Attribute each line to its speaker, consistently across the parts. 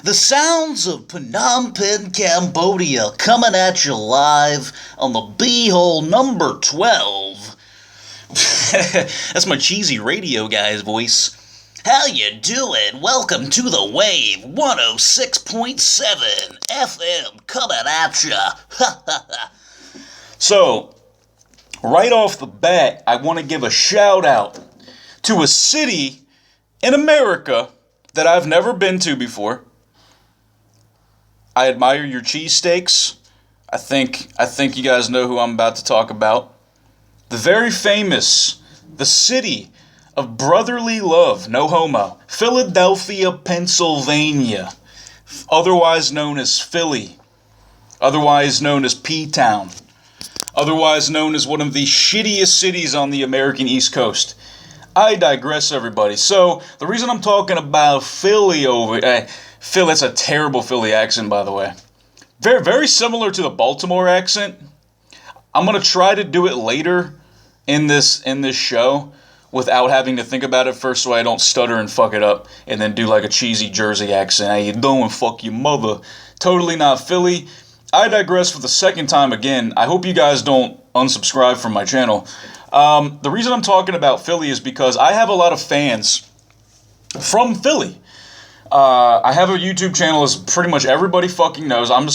Speaker 1: The sounds of Phnom Penh, Cambodia, coming at you live on the B-hole number 12. That's my cheesy radio guy's voice. How you doing? Welcome to the Wave 106.7 FM coming at ya. So, right off the bat, I want to give a shout out to a city in America that I've never been to before. I admire your cheesesteaks. I think you guys know who I'm about to talk about. The very famous, the city of brotherly love, no homo, Philadelphia, Pennsylvania, otherwise known as Philly, otherwise known as P-Town, otherwise known as one of the shittiest cities on the American East Coast. I digress, everybody. So, the reason I'm talking about Philly Phil, that's a terrible Philly accent, by the way. Very, very similar to the Baltimore accent. I'm going to try to do it later in this show without having to think about it first so I don't stutter and fuck it up and then do like a cheesy Jersey accent. How you doing? Fuck your mother. Totally not Philly. I digress for the second time again. I hope you guys don't unsubscribe from my channel. The reason I'm talking about Philly is because I have a lot of fans from Philly. I have a YouTube channel, as pretty much everybody fucking knows. I'm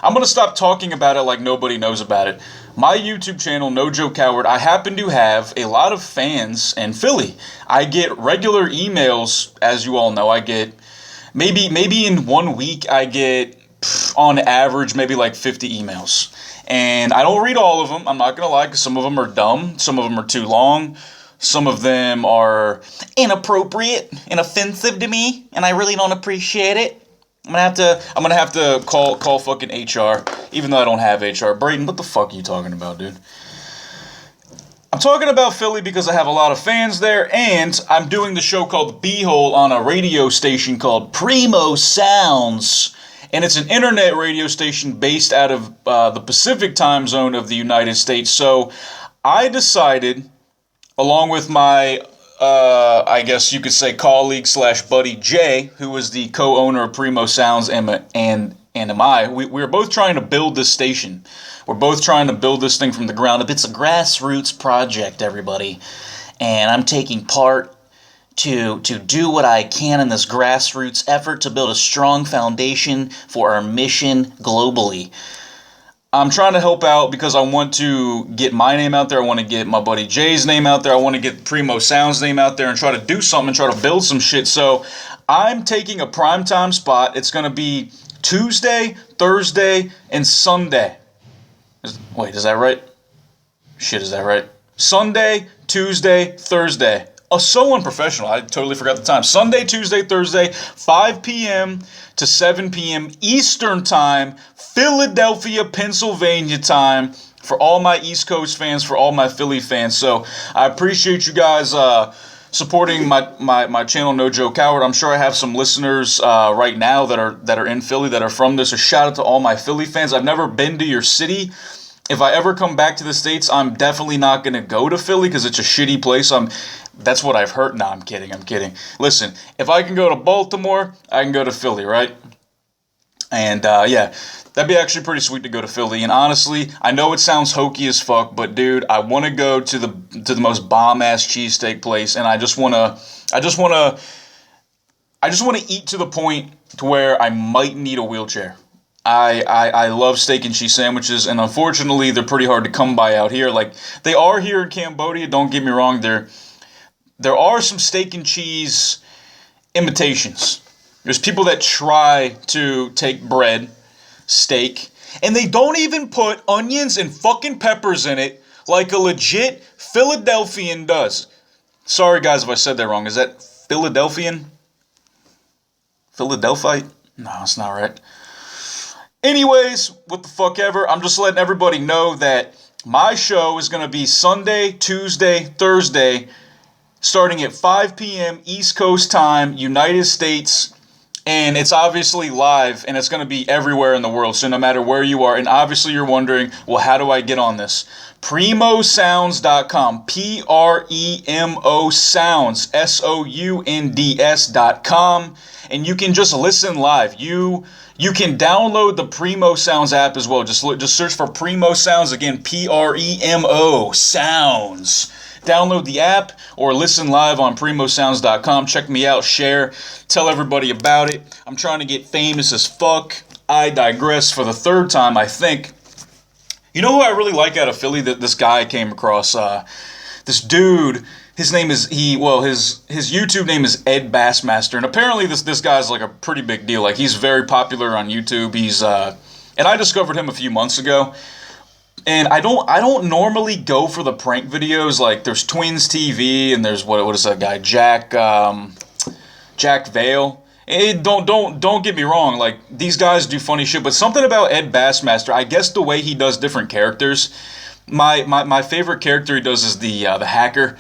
Speaker 1: gonna stop talking about it like nobody knows about it. My YouTube channel, No Joke Coward, I happen to have a lot of fans in Philly. I get regular emails, as you all know. I get maybe in 1 week I get on average maybe like 50 emails. And I don't read all of them, I'm not going to lie, because some of them are dumb, some of them are too long, some of them are inappropriate and offensive to me, and I really don't appreciate it. I'm gonna have to call fucking HR, even though I don't have HR. Braden, what the fuck are you talking about, dude? I'm talking about Philly because I have a lot of fans there, and I'm doing the show called The B-Hole on a radio station called Primo Sounds. And it's an internet radio station based out of the Pacific time zone of the United States. So I decided, along with my, I guess you could say colleague / buddy Jay, who is the co-owner of Primo Sounds and am I, we're both trying to build this station. We're both trying to build this thing from the ground up. It's a grassroots project, everybody. And I'm taking part to do what I can in this grassroots effort to build a strong foundation for our mission globally. I'm trying to help out because I want to get my name out there. I want to get my buddy Jay's name out there. I want to get Primo Sound's name out there and try to do something and try to build some shit. So I'm taking a primetime spot. It's going to be Tuesday, Thursday, and Sunday. Wait, is that right? Shit, is that right? Sunday, Tuesday, Thursday. Oh, so unprofessional. I totally forgot the time. Sunday, Tuesday, Thursday, 5 p.m. to 7 p.m. Eastern Time, Philadelphia, Pennsylvania time, for all my East Coast fans, for all my Philly fans. So I appreciate you guys supporting my channel, No Joke Coward. I'm sure I have some listeners right now that are in Philly that are from this. A shout out to all my Philly fans. I've never been to your city. If I ever come back to the States, I'm definitely not going to go to Philly because it's a shitty place. That's what I've heard. No, I'm kidding. Listen, if I can go to Baltimore, I can go to Philly, right? And, yeah, that'd be actually pretty sweet to go to Philly. And honestly, I know it sounds hokey as fuck, but dude, I want to go to the most bomb-ass cheesesteak place, and I just want to eat to the point to where I might need a wheelchair. I love steak and cheese sandwiches, and unfortunately, they're pretty hard to come by out here. Like, they are here in Cambodia, don't get me wrong, there are some steak and cheese imitations. There's people that try to take bread, steak, and they don't even put onions and fucking peppers in it like a legit Philadelphian does. Sorry guys if I said that wrong. Is that Philadelphian? Philadelphite? No, it's not right. Anyways, what the fuck ever. I'm just letting everybody know that my show is going to be Sunday, Tuesday, Thursday, starting at 5 p.m. East Coast time, United States. And it's obviously live, and it's going to be everywhere in the world, so no matter where you are. And obviously you're wondering, well, how do I get on this? Primosounds.com, Premo Sounds, Sounds.com, and you can just listen live. You can download the Primo Sounds app as well. Just search for Primo Sounds, again, Premo Sounds. Download the app or listen live on primosounds.com. Check me out, share, tell everybody about it. I'm trying to get famous as fuck. I digress for the third time, I think. You know who I really like out of Philly? That this guy I came across. This dude, his name is, his YouTube name is Ed Bassmaster. And apparently this guy's like a pretty big deal. Like, he's very popular on YouTube. And I discovered him a few months ago. And I don't normally go for the prank videos. Like, there's Twins TV, and there's what is that guy, Jack Vale. Don't get me wrong. Like, these guys do funny shit, but something about Ed Bassmaster, I guess the way he does different characters. My favorite character he does is the hacker.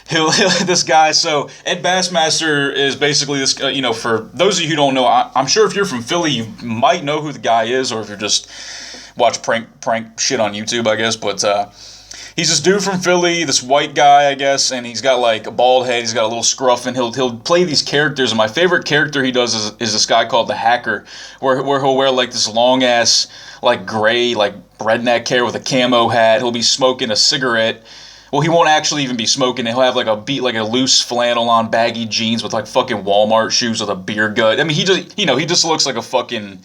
Speaker 1: He'll this guy. So Ed Bassmaster is basically this. For those of you who don't know, I'm sure if you're from Philly, you might know who the guy is, or if you're just watch prank shit on YouTube, I guess. But he's this dude from Philly, this white guy, I guess, and he's got like a bald head, he's got a little scruff, and he'll play these characters. And my favorite character he does is this guy called the Hacker, where he'll wear like this long ass, like gray, like redneck hair with a camo hat. He'll be smoking a cigarette. Well, he won't actually even be smoking it. He'll have like a loose flannel on, baggy jeans with like fucking Walmart shoes with a beer gut. I mean, he just looks like a fucking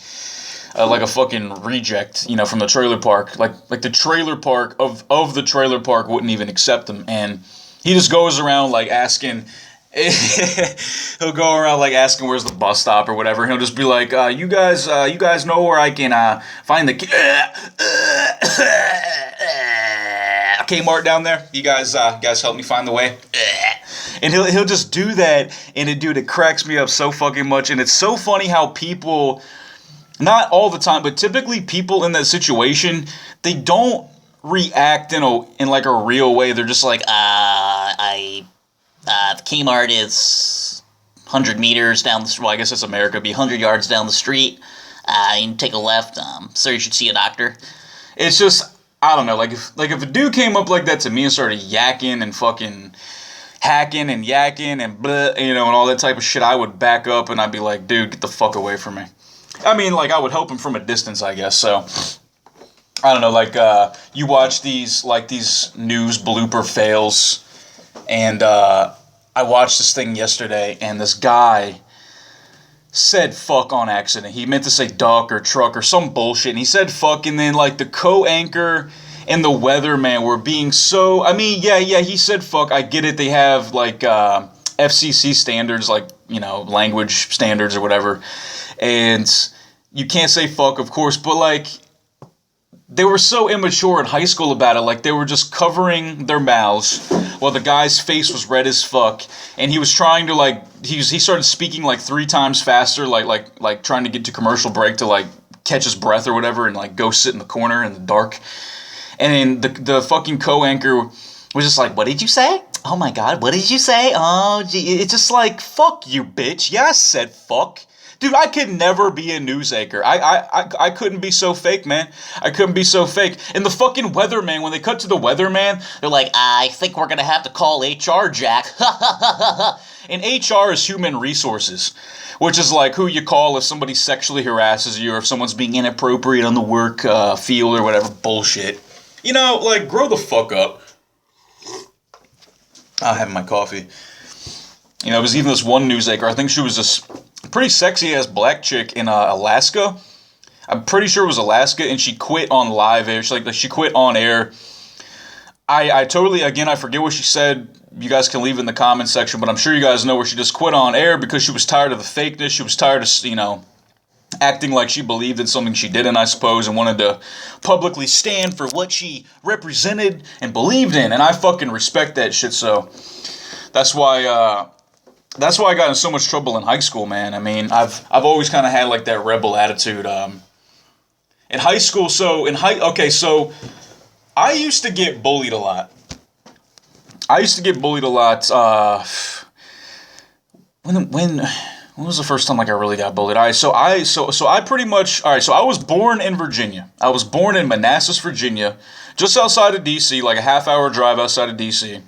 Speaker 1: reject, from the trailer park. Like the trailer park of the trailer park wouldn't even accept him. And he just goes around like asking, he'll go around like asking where's the bus stop or whatever. And he'll just be like, you guys know where I can find the Kmart down there? You guys help me find the way. And he'll just do that, and it cracks me up so fucking much. And it's so funny how people, not all the time, but typically people in that situation, they don't react in like a real way. They're just like, the Kmart is 100 meters down the street. Well, I guess it's America. It'd be 100 yards down the street. You can take a left. Sir, you should see a doctor. It's just, I don't know. Like if a dude came up like that to me and started yakking and fucking hacking and yakking and blah, and all that type of shit, I would back up and I'd be like, dude, get the fuck away from me. I mean, like, I would help him from a distance, I guess. So I don't know. Like, you watch these news blooper fails, and I watched this thing yesterday, and this guy said fuck on accident. He meant to say duck or truck or some bullshit, and he said fuck, and then like the co-anchor and the weatherman were being so, I mean, yeah, he said fuck, I get it, they have like FCC standards, like, language standards or whatever, and you can't say fuck, of course, but like, they were so immature in high school about it. Like, they were just covering their mouths while the guy's face was red as fuck, and he was trying to like, he started speaking like 3 times faster, like trying to get to commercial break to like catch his breath or whatever, and like go sit in the corner in the dark. And then the fucking co-anchor was just like, what did you say? Oh my god, what did you say? Oh, gee. It's just like, fuck you, bitch. Yeah, I said fuck. Dude, I could never be a news anchor. I couldn't be so fake, man. I couldn't be so fake. And the fucking weatherman, when they cut to the weatherman, they're like, I think we're gonna have to call HR, Jack. And HR is human resources, which is like who you call if somebody sexually harasses you or if someone's being inappropriate on the work field or whatever bullshit. Like, grow the fuck up. I'm having my coffee. It was even this one news anchor. I think she was this pretty sexy-ass black chick in Alaska. I'm pretty sure it was Alaska, and she quit on live air. She quit on air. I totally, again, I forget what she said. You guys can leave it in the comment section, but I'm sure you guys know where she just quit on air because she was tired of the fakeness. She was tired of, acting like she believed in something she didn't, I suppose, and wanted to publicly stand for what she represented and believed in. And I fucking respect that shit, so that's why I got in so much trouble in high school, man. I mean, I've always kind of had like that rebel attitude. In high school, so I used to get bullied a lot. When was the first time like I really got bullied? All right, so I pretty much, all right, so I was born in Virginia. I was born in Manassas, Virginia, just outside of DC, like a half-hour drive outside of DC.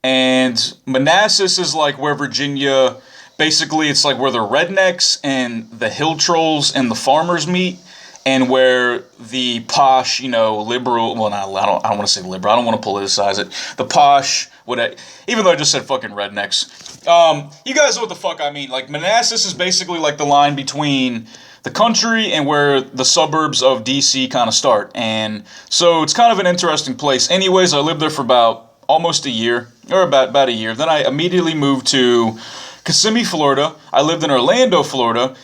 Speaker 1: And Manassas is like where Virginia, basically it's like where the rednecks and the hill trolls and the farmers meet, and where the posh, liberal, well, I don't want to say liberal, I don't want to politicize it. The posh, even though I just said fucking rednecks. You guys know what the fuck I mean. Like, Manassas is basically like the line between the country and where the suburbs of DC kind of start. And so it's kind of an interesting place. Anyways, I lived there for about almost a year, or about a year. Then I immediately moved to Kissimmee, Florida. I lived in Orlando, Florida,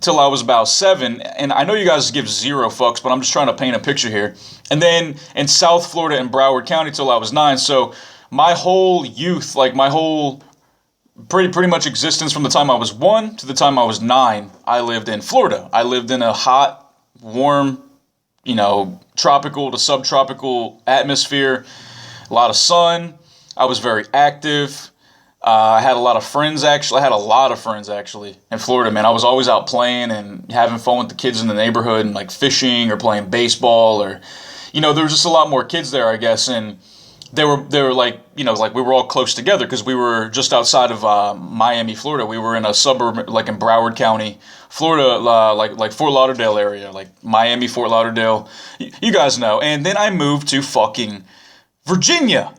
Speaker 1: till I was about 7, and I know you guys give zero fucks, but I'm just trying to paint a picture here. And then in South Florida and Broward County till I was 9, so my whole youth, like my whole pretty much existence from the time I was 1 to the time I was 9, I lived in Florida. I lived in a hot, warm, tropical to subtropical atmosphere, a lot of sun. I was very active. I had a lot of friends, actually. In Florida, man. I was always out playing and having fun with the kids in the neighborhood and, like, fishing or playing baseball or, there was just a lot more kids there, I guess. And they were like, like we were all close together because we were just outside of Miami, Florida. We were in a suburb, like in Broward County, Florida, like Fort Lauderdale area, like Miami, Fort Lauderdale. You guys know. And then I moved to fucking Virginia,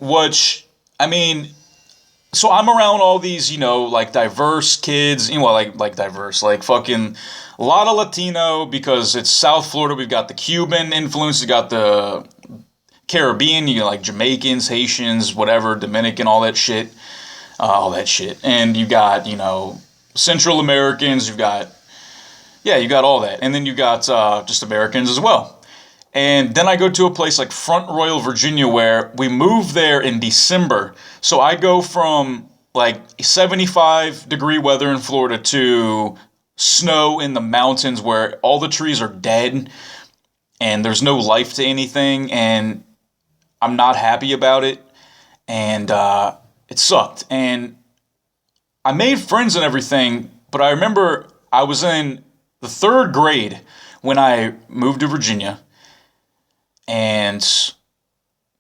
Speaker 1: which, so I'm around all these, like diverse kids, like diverse, like fucking a lot of Latino, because it's South Florida. We've got the Cuban influence, we've got the Caribbean, like Jamaicans, Haitians, whatever, Dominican, all that shit. And you got, Central Americans, you got all that. And then you got just Americans as well. And then I go to a place like Front Royal, Virginia, where we moved there in December. So I go from like 75-degree weather in Florida to snow in the mountains where all the trees are dead and there's no life to anything. And I'm not happy about it. And it sucked. And I made friends and everything, but I remember I was in the 3rd grade when I moved to Virginia. And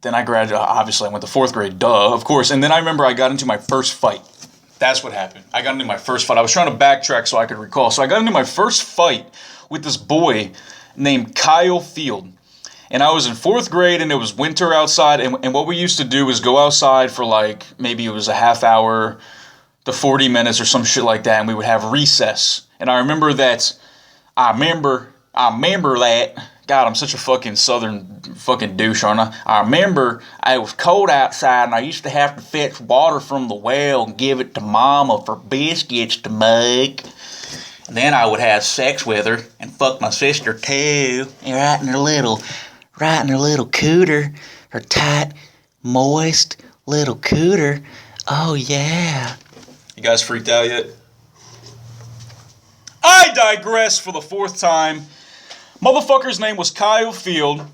Speaker 1: then I graduated, obviously I went to 4th grade, duh, of course. And then I remember I got into my first fight. That's what happened. I got into my first fight. I was trying to backtrack so I could recall. So I got into my first fight with this boy named Kyle Field. And I was in 4th grade and it was winter outside. And what we used to do was go outside for like, maybe it was a half hour to 40 minutes or some shit like that. And we would have recess. And I remember that, I remember that. God, I'm such a fucking southern fucking douche, aren't I? I remember it was cold outside and I used to have to fetch water from the well and give it to Mama for biscuits to make. And then I would have sex with her and fuck my sister too. And right in her little cooter. Her tight, moist little cooter. Oh yeah. You guys freaked out yet? I digress for the 4th time. Motherfucker's name was Kyle Field.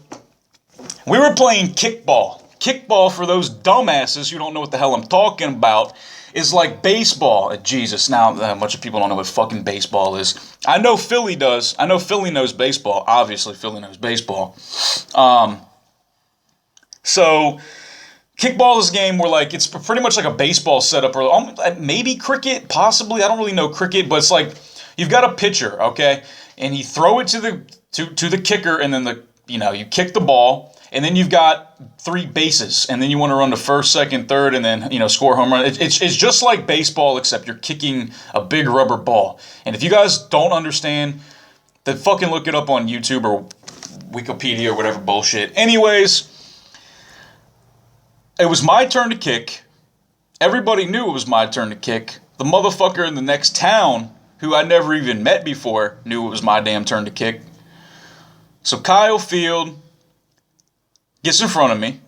Speaker 1: We were playing kickball. Kickball, for those dumbasses who don't know what the hell I'm talking about, is like baseball. Jesus, now a bunch of people don't know what fucking baseball is. I know Philly does. I know Philly knows baseball. Obviously, Philly knows baseball. So, kickball is a game where, like, it's pretty much like a baseball setup, or maybe cricket, possibly. I don't really know cricket, but it's like you've got a pitcher, okay, and you throw it to the kicker, and then you kick the ball, and then you've got 3 bases, and then you want to run to first, second, third, and then score a home run. It's just like baseball, except you're kicking a big rubber ball. And if you guys don't understand, then fucking look it up on YouTube or Wikipedia or whatever bullshit. Anyways, it was my turn to kick. Everybody knew it was my turn to kick. The motherfucker in the next town, who I never even met before, knew it was my damn turn to kick. So Kyle Field gets in front of me,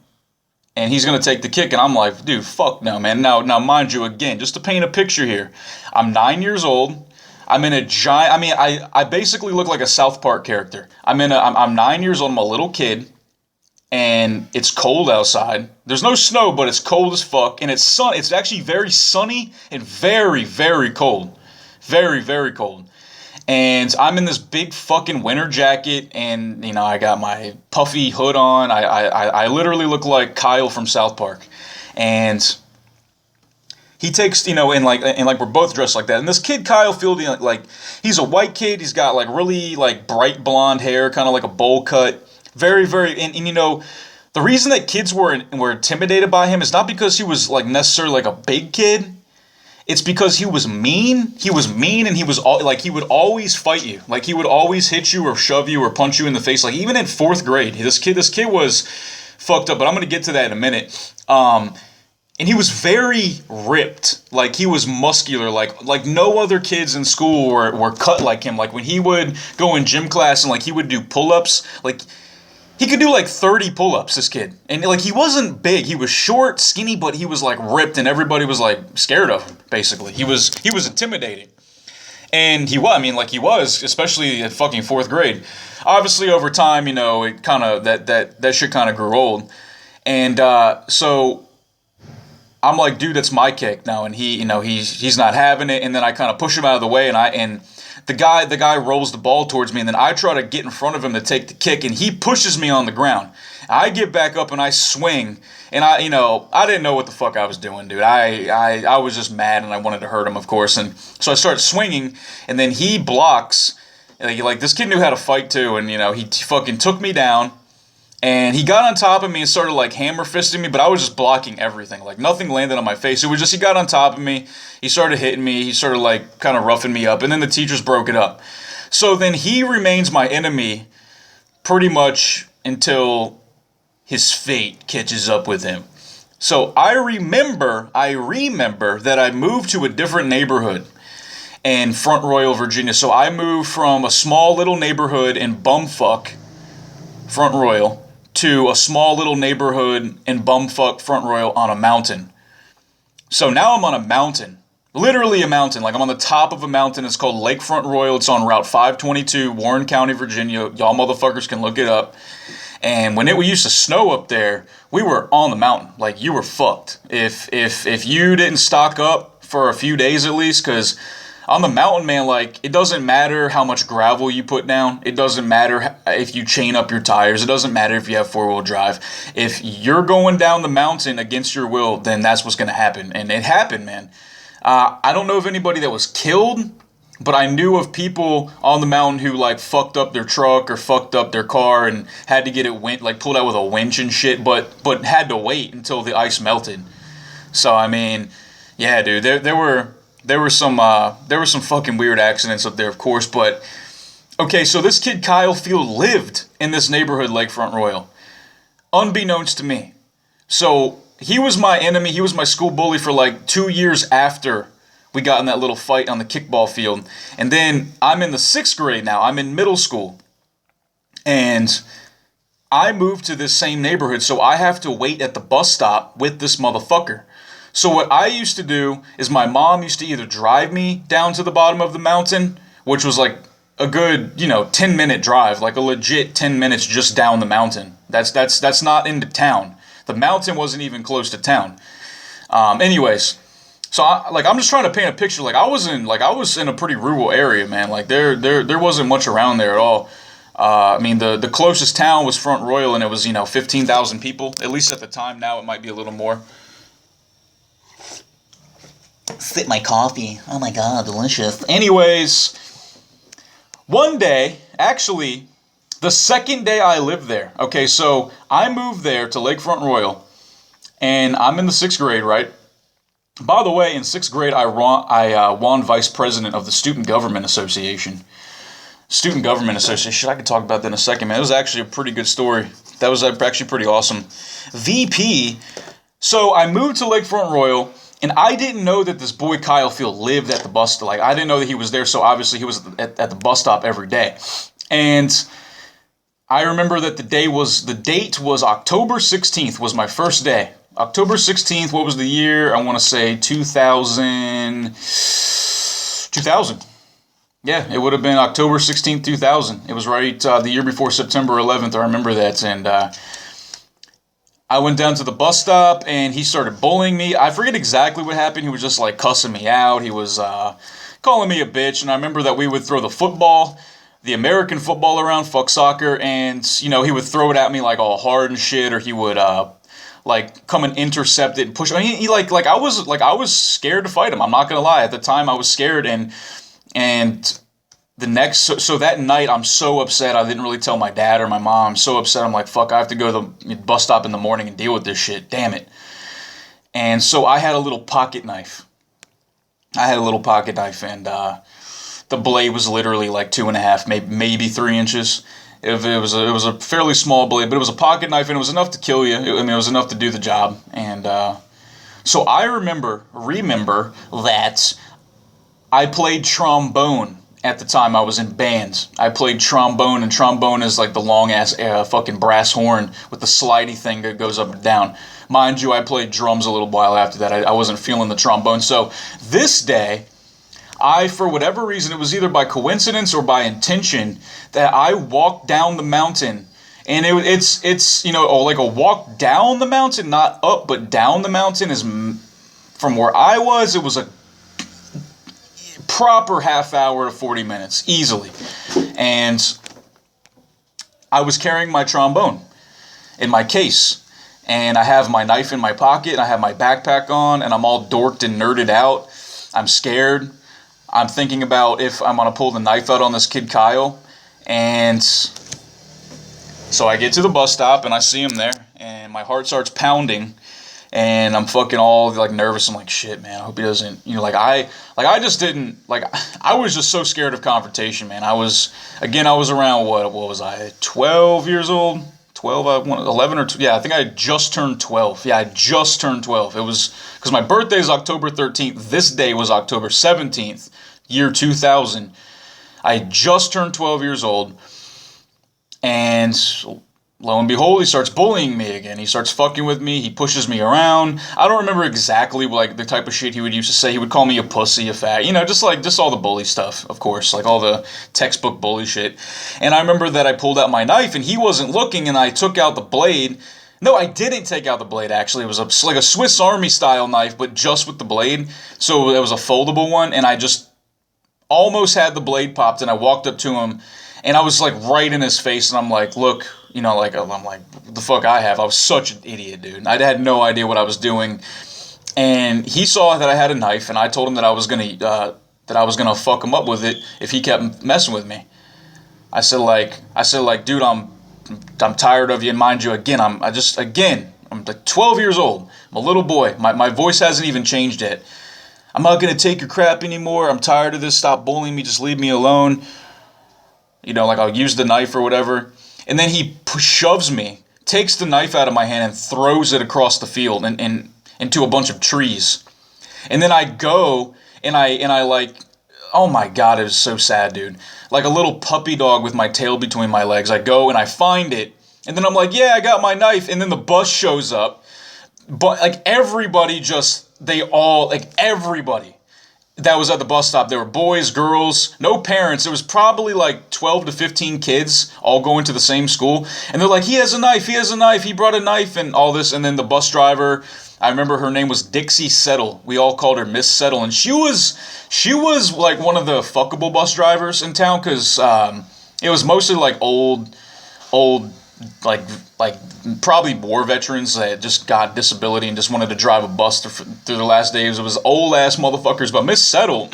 Speaker 1: and he's going to take the kick, and I'm like, dude, fuck no, man. Now, mind you, again, just to paint a picture here, I'm 9 years old. I'm in a giant, I basically look like a South Park character. I'm 9 years old, I'm a little kid, and it's cold outside. There's no snow, but it's cold as fuck, and it's actually very sunny and very, very cold. Very, very cold. And I'm in this big fucking winter jacket, and I got my puffy hood on. I literally look like Kyle from South Park. And he takes, and like we're both dressed like that. And this kid Kyle Fielding, like he's a white kid. He's got like really like bright blonde hair, kind of like a bowl cut. Very, very, and the reason that kids were intimidated by him is not because he was like necessarily like a big kid. It's because he was mean. He was mean, and he would always fight you. Like he would always hit you or shove you or punch you in the face. Like even in 4th grade, this kid was fucked up. But I'm gonna get to that in a minute. And he was very ripped. Like he was muscular. Like no other kids in school were cut like him. Like when he would go in gym class and like he would do pull-ups, like he could do like 30 pull-ups, this kid. And like he wasn't big. He was short, skinny, but he was like ripped, and everybody was like scared of him, basically. He was intimidating. And he was, especially at fucking 4th grade. Obviously over time, it kind of that shit kind of grew old. And so I'm like, dude, that's my kick now, and he's not having it. And then I kind of push him out of the way, and the guy rolls the ball towards me, and then I try to get in front of him to take the kick, and he pushes me on the ground. I get back up and I swing, and I didn't know what the fuck I was doing, dude. I was just mad, and I wanted to hurt him, of course, and so I start swinging, and then he blocks. Like this kid knew how to fight too, and he fucking took me down. And he got on top of me and started like hammer fisting me, but I was just blocking everything. Like nothing landed on my face. It was just he got on top of me. He started hitting me. He started like kind of roughing me up. And then the teachers broke it up. So then he remains my enemy pretty much until his fate catches up with him. So I remember that I moved to a different neighborhood in Front Royal, Virginia. So I moved from a small little neighborhood in bumfuck Front Royal to a small little neighborhood in bumfuck Front Royal on a mountain. So now I'm on a mountain. Literally a mountain. Like I'm on the top of a mountain. It's called Lakefront Royal. It's on Route 522, Warren County, Virginia. Y'all motherfuckers can look it up. And when we used to snow up there, we were on the mountain. Like you were fucked. If you didn't stock up for a few days at least, because on the mountain, man, like, it doesn't matter how much gravel you put down. It doesn't matter if you chain up your tires. It doesn't matter if you have 4-wheel drive. If you're going down the mountain against your will, then that's what's going to happen. And it happened, man. I don't know of anybody that was killed, but I knew of people on the mountain who, like, fucked up their truck or fucked up their car and had to get it pulled out with a winch and shit, but had to wait until the ice melted. So, I mean, yeah, dude, there were some fucking weird accidents up there, of course, but okay, so this kid Kyle Field lived in this neighborhood, Lakefront Royal, unbeknownst to me. So he was my enemy. He was my school bully for like 2 years after we got in that little fight on the kickball field. And then I'm in the 6th grade now. I'm in middle school, and I moved to this same neighborhood, so I have to wait at the bus stop with this motherfucker. So what I used to do is my mom used to either drive me down to the bottom of the mountain, which was like a good, 10-minute drive, like a legit 10 minutes just down the mountain. That's not into town. The mountain wasn't even close to town. Anyways, so I'm just trying to paint a picture. Like I was in a pretty rural area, man. Like there wasn't much around there at all. I mean, the closest town was Front Royal, and it was 15,000 people, at least at the time. Now it might be a little more. Sip my coffee. Oh my god, delicious. Anyways, one day, actually, the second day I lived there. Okay, so I moved there to Lakefront Royal, and I'm in the 6th grade, right? By the way, in 6th grade, I won vice president of the Student Government Association. Student Government Association. I could talk about that in a second, man. It was actually a pretty good story. That was actually pretty awesome. VP. So I moved to Lakefront Royal. And I didn't know that this boy Kyle Field lived at the bus stop. Like, I didn't know that he was there, so obviously he was at the bus stop every day. And I remember that the date was October 16th was my first day. October 16th, what was the year? I want to say 2000. Yeah, it would have been October 16th, 2000. It was right the year before September 11th, I remember that. And I went down to the bus stop and he started bullying me. I forget exactly what happened. He was just like cussing me out. He was calling me a bitch. And I remember that we would throw the football, the American football around, fuck soccer. And, you know, he would throw it at me like all hard and shit. Or he would like come and intercept it and push. I mean, he I was scared to fight him. I'm not going to lie. At the time I was scared. And the next, so that night, I'm so upset. I didn't really tell my dad or my mom. I'm so upset. I'm like, fuck, I have to go to the bus stop in the morning and deal with this shit. Damn it. And so I had a little pocket knife. And the blade was literally like 2.5, maybe 3 inches. It was a fairly small blade, but it was a pocket knife, and it was enough to kill you. It was enough to do the job. And so I remember that I played trombone. At the time, I was in bands. I played trombone, and trombone is like the long-ass fucking brass horn with the slidey thing that goes up and down. Mind you, I played drums a little while after that. I wasn't feeling the trombone. So this day, for whatever reason, it was either by coincidence or by intention, that I walked down the mountain. And it's you know, like a walk down the mountain, not up, but down the mountain is, from where I was, it was a proper half hour to 40 minutes, easily. And I was carrying my trombone in my case. And I have my knife in my pocket, and I have my backpack on, and I'm all dorked and nerded out. I'm scared. I'm thinking about if I'm going to pull the knife out on this kid Kyle. And so I get to the bus stop, and I see him there, and my heart starts pounding. And I'm fucking all like nervous. I'm like, shit, man, I hope he doesn't, you know, I just didn't, I was just so scared of confrontation, man. I was around, what was I, 12 years old? 12, 11 or 12, yeah, I think I had just turned 12. Yeah, I just turned 12. It was, because my birthday is October 13th. This day was October 17th, year 2000. I just turned 12 years old. And lo and behold, he starts bullying me again. He starts fucking with me. He pushes me around. I don't remember exactly like the type of shit he would used to say. He would call me a pussy, a fat, you know, just all the bully stuff, of course, like all the textbook bully shit. And I remember that I pulled out my knife and he wasn't looking, and I took out the blade. No, I didn't take out the blade, actually. It was like a Swiss Army style knife, but just with the blade. So it was a foldable one, and I just almost had the blade popped, and I walked up to him, and I was like right in his face, and I'm like, look, you know, like, I'm like, what the fuck I have? I was such an idiot, dude. I had no idea what I was doing. And he saw that I had a knife, and I told him that I was gonna fuck him up with it if he kept messing with me. I said like, dude, I'm tired of you. And mind you, again, I'm like 12 years old. I'm a little boy. My voice hasn't even changed yet. I'm not gonna take your crap anymore. I'm tired of this. Stop bullying me. Just leave me alone. You know, like, I'll use the knife or whatever. And then he shoves me, takes the knife out of my hand, and throws it across the field and into a bunch of trees. And then I go, and I like, oh my God, it was so sad, dude. Like a little puppy dog with my tail between my legs. I go and I find it, and then I'm like, yeah, I got my knife. And then the bus shows up. But like everybody that was at the bus stop. There were boys, girls, no parents. It was probably like 12 to 15 kids all going to the same school. And they're like, he has a knife, he brought a knife, and all this. And then the bus driver, I remember her name was Dixie Settle. We all called her Miss Settle. And she was like one of the fuckable bus drivers in town, because it was mostly like old, like probably war veterans that just got disability and just wanted to drive a bus through their last days. It was old ass motherfuckers. But Miss Settle,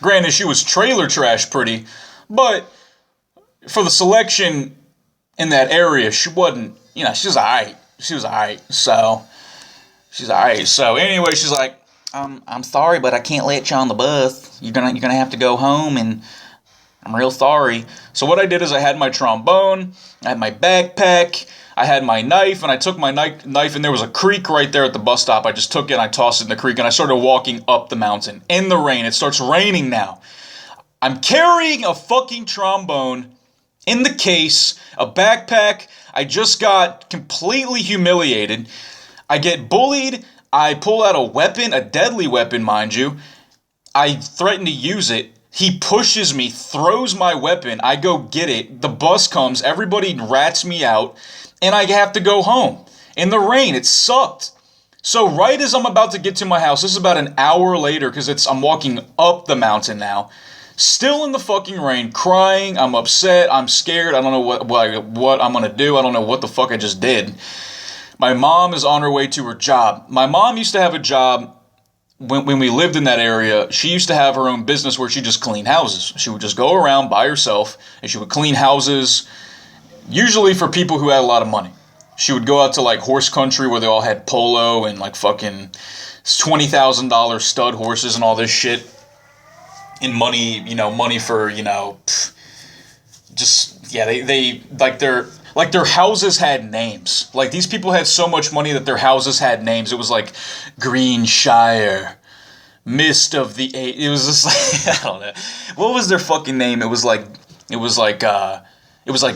Speaker 1: granted, she was trailer trash pretty, but for the selection in that area, she wasn't, you know, she was alright. So anyway, she's like, I'm sorry, but I can't let you on the bus. You're gonna have to go home, and I'm real sorry. So what I did is I had my trombone, I had my backpack, I had my knife, and I took my knife, and there was a creek right there at the bus stop. I just took it and I tossed it in the creek, and I started walking up the mountain in the rain. It starts raining now. I'm carrying a fucking trombone in the case, a backpack. I just got completely humiliated. I get bullied. I pull out a weapon, a deadly weapon, mind you. I threaten to use it. He pushes me, throws my weapon. I go get it. The bus comes. Everybody rats me out. and I have to go home in the rain. It sucked. So right as I'm about to get to my house, this is about an hour later because I'm walking up the mountain now, still in the fucking rain, crying. I'm upset. I'm scared. I don't know what I'm gonna do. I don't know what the fuck I just did. My mom is on her way to her job. My mom used to have a job when we lived in that area. She used to have her own business where she just cleaned houses. She would just go around by herself and she would clean houses, usually for people who had a lot of money. She would go out to like horse country where they all had polo and like fucking $20,000 stud horses and all this shit. And money, money for, just, yeah, they like their houses had names. Like these people had so much money that their houses had names. It was like Greenshire, Mist of the Eight. It was just like, I don't know. What was their fucking name? It was like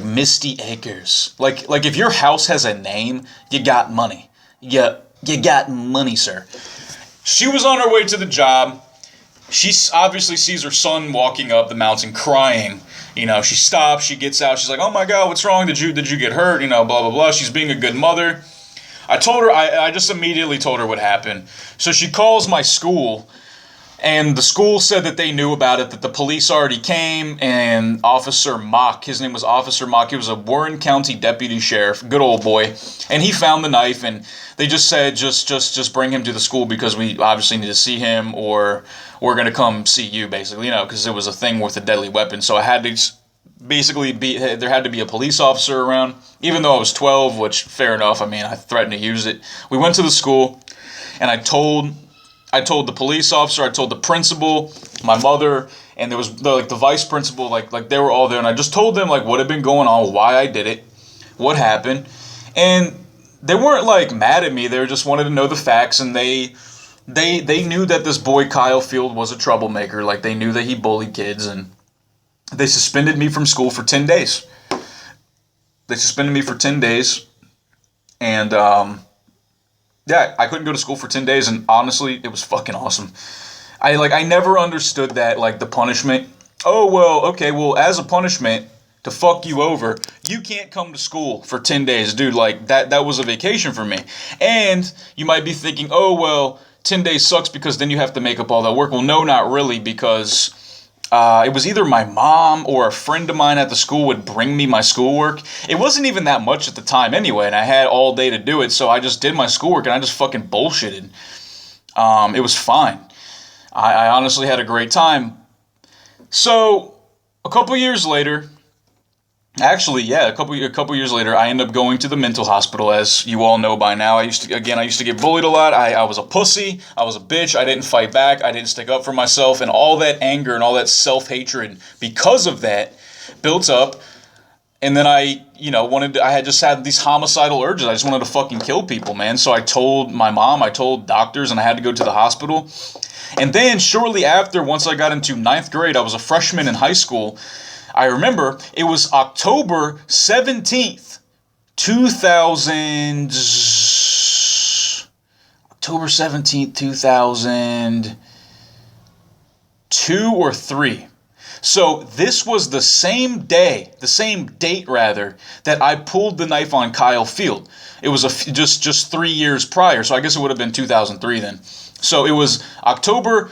Speaker 1: Misty Acres. Like if your house has a name, you got money. You got money, sir. She was on her way to the job. She obviously sees her son walking up the mountain crying. She stops, she gets out, she's like, oh my God, what's wrong? Did you get hurt? Blah, blah, blah. She's being a good mother. I told her, I just immediately told her what happened. So she calls my school, and the school said that they knew about it, that the police already came, and Officer Mock, his name was Officer Mock, he was a Warren County deputy sheriff, good old boy, and he found the knife, and they just said, just bring him to the school because we obviously need to see him, or we're going to come see you, basically, because it was a thing with a deadly weapon. So I had to basically there had to be a police officer around, even though I was 12, which, fair enough, I threatened to use it. We went to the school, and I told the police officer, I told the principal, my mother, and there was the vice principal, like they were all there, and I just told them like what had been going on, why I did it, what happened, and they weren't like mad at me. They just wanted to know the facts, and they knew that this boy Kyle Field was a troublemaker. Like they knew that he bullied kids, and they suspended me from school for 10 days. They suspended me for 10 days, and yeah, I couldn't go to school for 10 days, and honestly, it was fucking awesome. I never understood that, like, the punishment. Oh, well, okay, well, as a punishment, to fuck you over, you can't come to school for 10 days. Dude, like, that was a vacation for me. And you might be thinking, oh, well, 10 days sucks because then you have to make up all that work. Well, no, not really, because it was either my mom or a friend of mine at the school would bring me my schoolwork. It wasn't even that much at the time anyway, and I had all day to do it, so I just did my schoolwork, and I just fucking bullshitted. It was fine. I honestly had a great time. So, a couple years later, a couple years later, I ended up going to the mental hospital, as you all know by now. I used to get bullied a lot. I was a pussy. I was a bitch. I didn't fight back. I didn't stick up for myself. And all that anger and all that self-hatred because of that built up. And then I had just had these homicidal urges. I just wanted to fucking kill people, man. So I told my mom, I told doctors, and I had to go to the hospital. And then shortly after, once I got into 9th grade, I was a freshman in high school. I remember it was October 17th, 2002 or 3. So this was the same date that I pulled the knife on Kyle Field. It was just 3 years prior, so I guess it would have been 2003 then. So it was October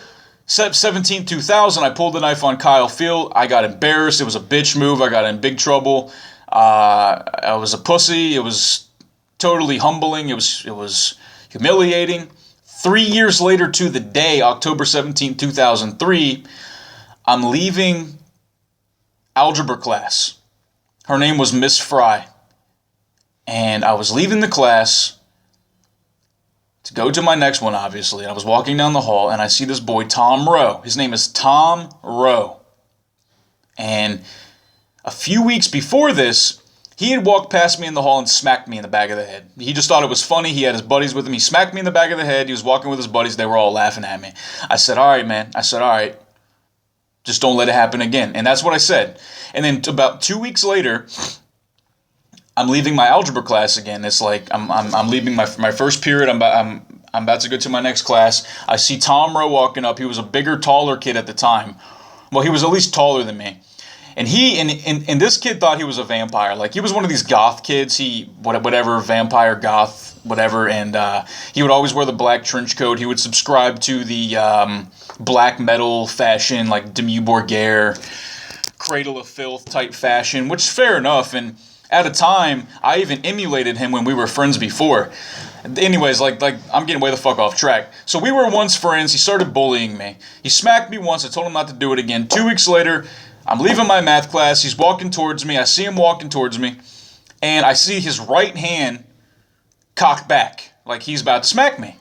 Speaker 1: 17, 2000, I pulled the knife on Kyle Field. I got embarrassed. It was a bitch move. I got in big trouble. I was a pussy. It was totally humbling. It was humiliating. 3 years later to the day, October 17, 2003, I'm leaving algebra class. Her name was Miss Fry. And I was leaving the class to go to my next one, obviously. I was walking down the hall, and I see this boy, Tom Rowe. His name is Tom Rowe. And a few weeks before this, he had walked past me in the hall and smacked me in the back of the head. He just thought it was funny. He had his buddies with him. He smacked me in the back of the head. He was walking with his buddies. They were all laughing at me. I said, all right, man. I said, all right. Just don't let it happen again. And that's what I said. And then about 2 weeks later, I'm leaving my algebra class again. It's like I'm leaving my first period. I'm about to go to my next class. I see Tom Rowe walking up. He was a bigger, taller kid at the time. Well, he was at least taller than me. And and this kid thought he was a vampire. Like, he was one of these goth kids. Whatever, vampire, goth, whatever. And he would always wear the black trench coat. He would subscribe to the black metal fashion, like Dimmu Borgir, Cradle of Filth type fashion, which is fair enough. And at a time, I even emulated him when we were friends before. Anyways, like I'm getting way the fuck off track. So we were once friends. He started bullying me. He smacked me once. I told him not to do it again. 2 weeks later, I'm leaving my math class. He's walking towards me. I see him walking towards me. And I see his right hand cocked back, like he's about to smack me.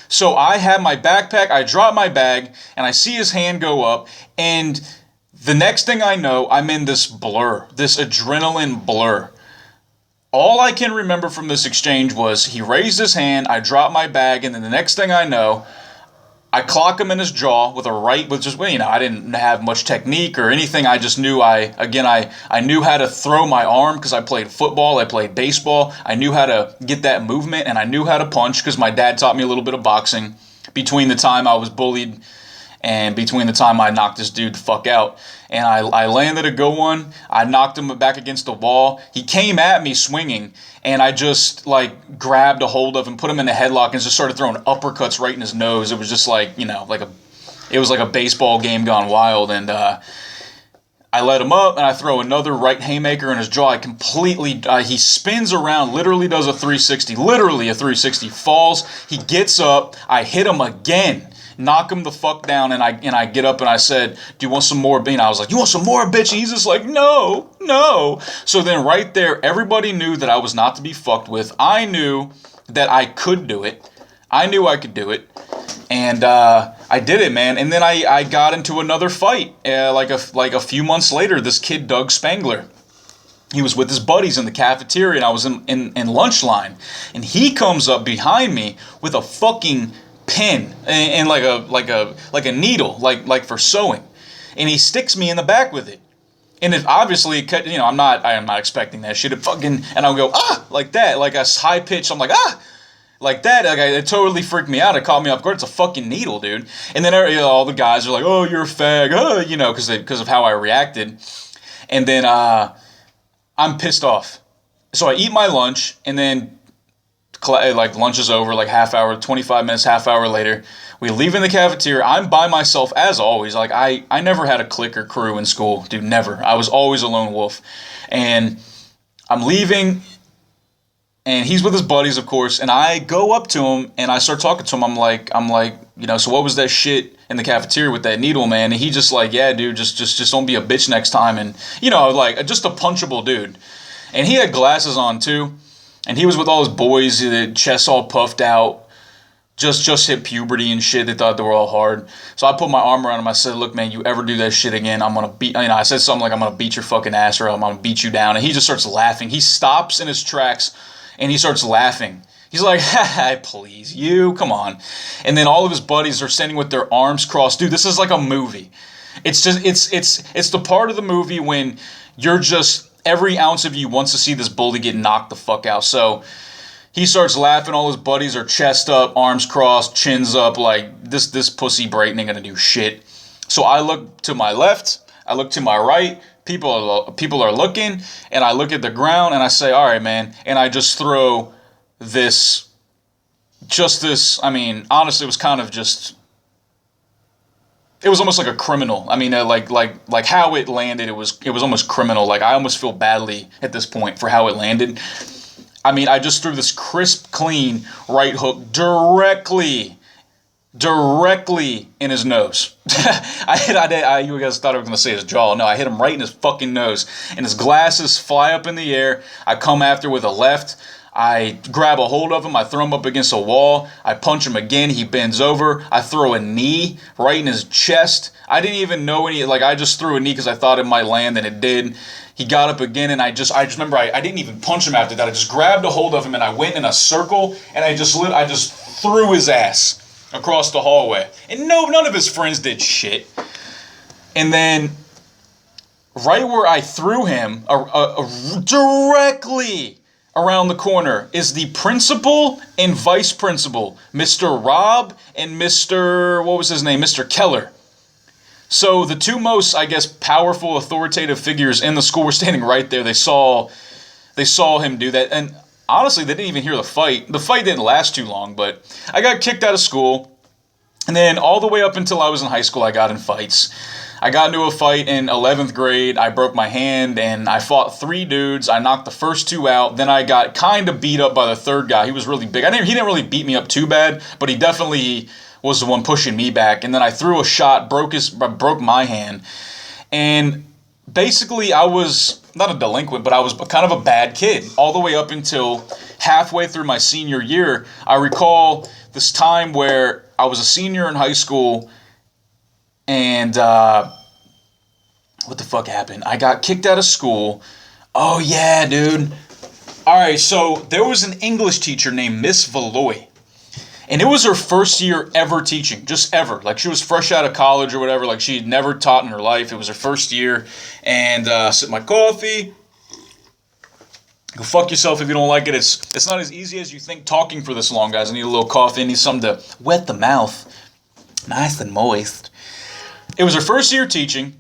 Speaker 1: So I have my backpack. I drop my bag, and I see his hand go up. And the next thing I know, I'm in this blur, this adrenaline blur. All I can remember from this exchange was he raised his hand, I dropped my bag, and then the next thing I know, I clock him in his jaw with a right, with just, I didn't have much technique or anything. I just knew I knew how to throw my arm because I played football, I played baseball. I knew how to get that movement, and I knew how to punch because my dad taught me a little bit of boxing between the time I was bullied and between the time I knocked this dude the fuck out. And I landed a good one. I knocked him back against the wall. He came at me swinging, and I just, like, grabbed a hold of him, put him in a headlock, and just started throwing uppercuts right in his nose. It was just like, it was like a baseball game gone wild. And I let him up, and I throw another right haymaker in his jaw. I completely, he spins around, literally does a 360, falls. He gets up. I hit him again. Knock him the fuck down, and I get up and I said, do you want some more? I was like, you want some more, bitch? And he's just like, no. So then right there, everybody knew that I was not to be fucked with. I knew that I could do it. I knew I could do it. And I did it, man. And then I got into another fight. Like a few months later, this kid, Doug Spangler, he was with his buddies in the cafeteria, and I was in lunch line. And he comes up behind me with a fucking pin and like a needle, like for sewing, and he sticks me in the back with it. And it obviously, I'm not expecting that shit. And I'll go like that, like a high pitch. I'm like like that. Like, it totally freaked me out. It caught me off guard. It's a fucking needle, dude. And then all the guys are like, oh, you're a fag, because of how I reacted. And then I'm pissed off. So I eat my lunch, and then lunch is over, like 25 minutes, half hour later, we leave in the cafeteria. I'm by myself as always. Like, I never had a clique or crew in school, dude, never. I was always a lone wolf. And I'm leaving, and he's with his buddies, of course, and I go up to him, and I start talking to him. I'm like, so what was that shit in the cafeteria with that needle, man? And he just like, yeah, dude, just don't be a bitch next time. And, like, just a punchable dude. And he had glasses on, too. And he was with all his boys, the chests all puffed out, just hit puberty and shit. They thought they were all hard. So I put my arm around him. I said, look, man, you ever do that shit again, I'm going to beat, I said something like, I'm going to beat your fucking ass, or I'm going to beat you down. And he just starts laughing. He stops in his tracks, and he starts laughing. He's like, please, come on. And then all of his buddies are standing with their arms crossed. Dude, this is like a movie. It's just, it's the part of the movie when you're just, every ounce of you wants to see this bully get knocked the fuck out. So he starts laughing. All his buddies are chest up, arms crossed, chins up, like, this pussy Brayton ain't gonna do shit. So I look to my left, I look to my right, people are looking, and I look at the ground, and I say, all right, man, and I just throw this, honestly, it was kind of just, it was almost like a criminal. Like how it landed, it was almost criminal. Like, I almost feel badly at this point for how it landed. I just threw this crisp, clean right hook directly in his nose. You guys thought I was going to say his jaw. No, I hit him right in his fucking nose. And his glasses fly up in the air. I come after with a left. I grab a hold of him. I throw him up against a wall. I punch him again. He bends over. I throw a knee right in his chest. I didn't even know I just threw a knee because I thought it might land, and it did. He got up again, and I just remember I didn't even punch him after that. I just grabbed a hold of him, and I went in a circle, and I just threw his ass across the hallway. And none of his friends did shit. And then right where I threw him, directly around the corner, is the principal and vice principal, Mr. Rob and Mr. What was his name? Mr. Keller. So the two most, I guess, powerful, authoritative figures in the school were standing right there. They saw him do that, and honestly, they didn't even hear the fight. The fight didn't last too long, but I got kicked out of school, and then all the way up until I was in high school, I got in fights. I got into a fight in 11th grade. I broke my hand, and I fought 3 dudes. I knocked the first 2 out. Then I got kind of beat up by the third guy. He was really big. He didn't really beat me up too bad, but he definitely was the one pushing me back. And then I threw a shot, broke my hand, and basically I was not a delinquent, but I was kind of a bad kid all the way up until halfway through my senior year. I recall this time where I was a senior in high school, and what the fuck happened? I got kicked out of school. Oh yeah, dude. Alright, so there was an English teacher named Miss Valoy. And it was her first year ever teaching, just ever. Like, she was fresh out of college or whatever. Like, she had never taught in her life. It was her first year. And sip my coffee. Go fuck yourself if you don't like it. It's not as easy as you think talking for this long, guys. I need a little coffee. I need something to wet the mouth. Nice and moist. It was her first year teaching.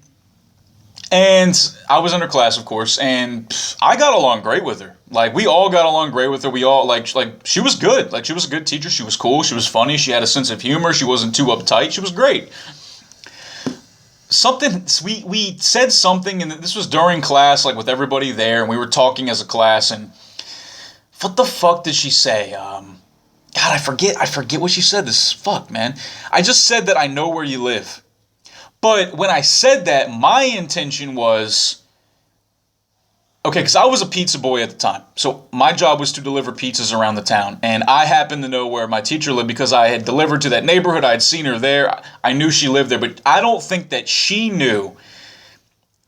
Speaker 1: And I was in her class, of course, and I got along great with her. Like, we all got along great with her. We all, like, she was good. Like, she was a good teacher. She was cool. She was funny. She had a sense of humor. She wasn't too uptight. She was great. We said something, and this was during class, like, with everybody there, and we were talking as a class, and what the fuck did she say? God, I forget what she said. Fuck, man. I just said that I know where you live. But when I said that, my intention was, okay, because I was a pizza boy at the time. So my job was to deliver pizzas around the town. And I happened to know where my teacher lived because I had delivered to that neighborhood. I had seen her there. I knew she lived there. But I don't think that she knew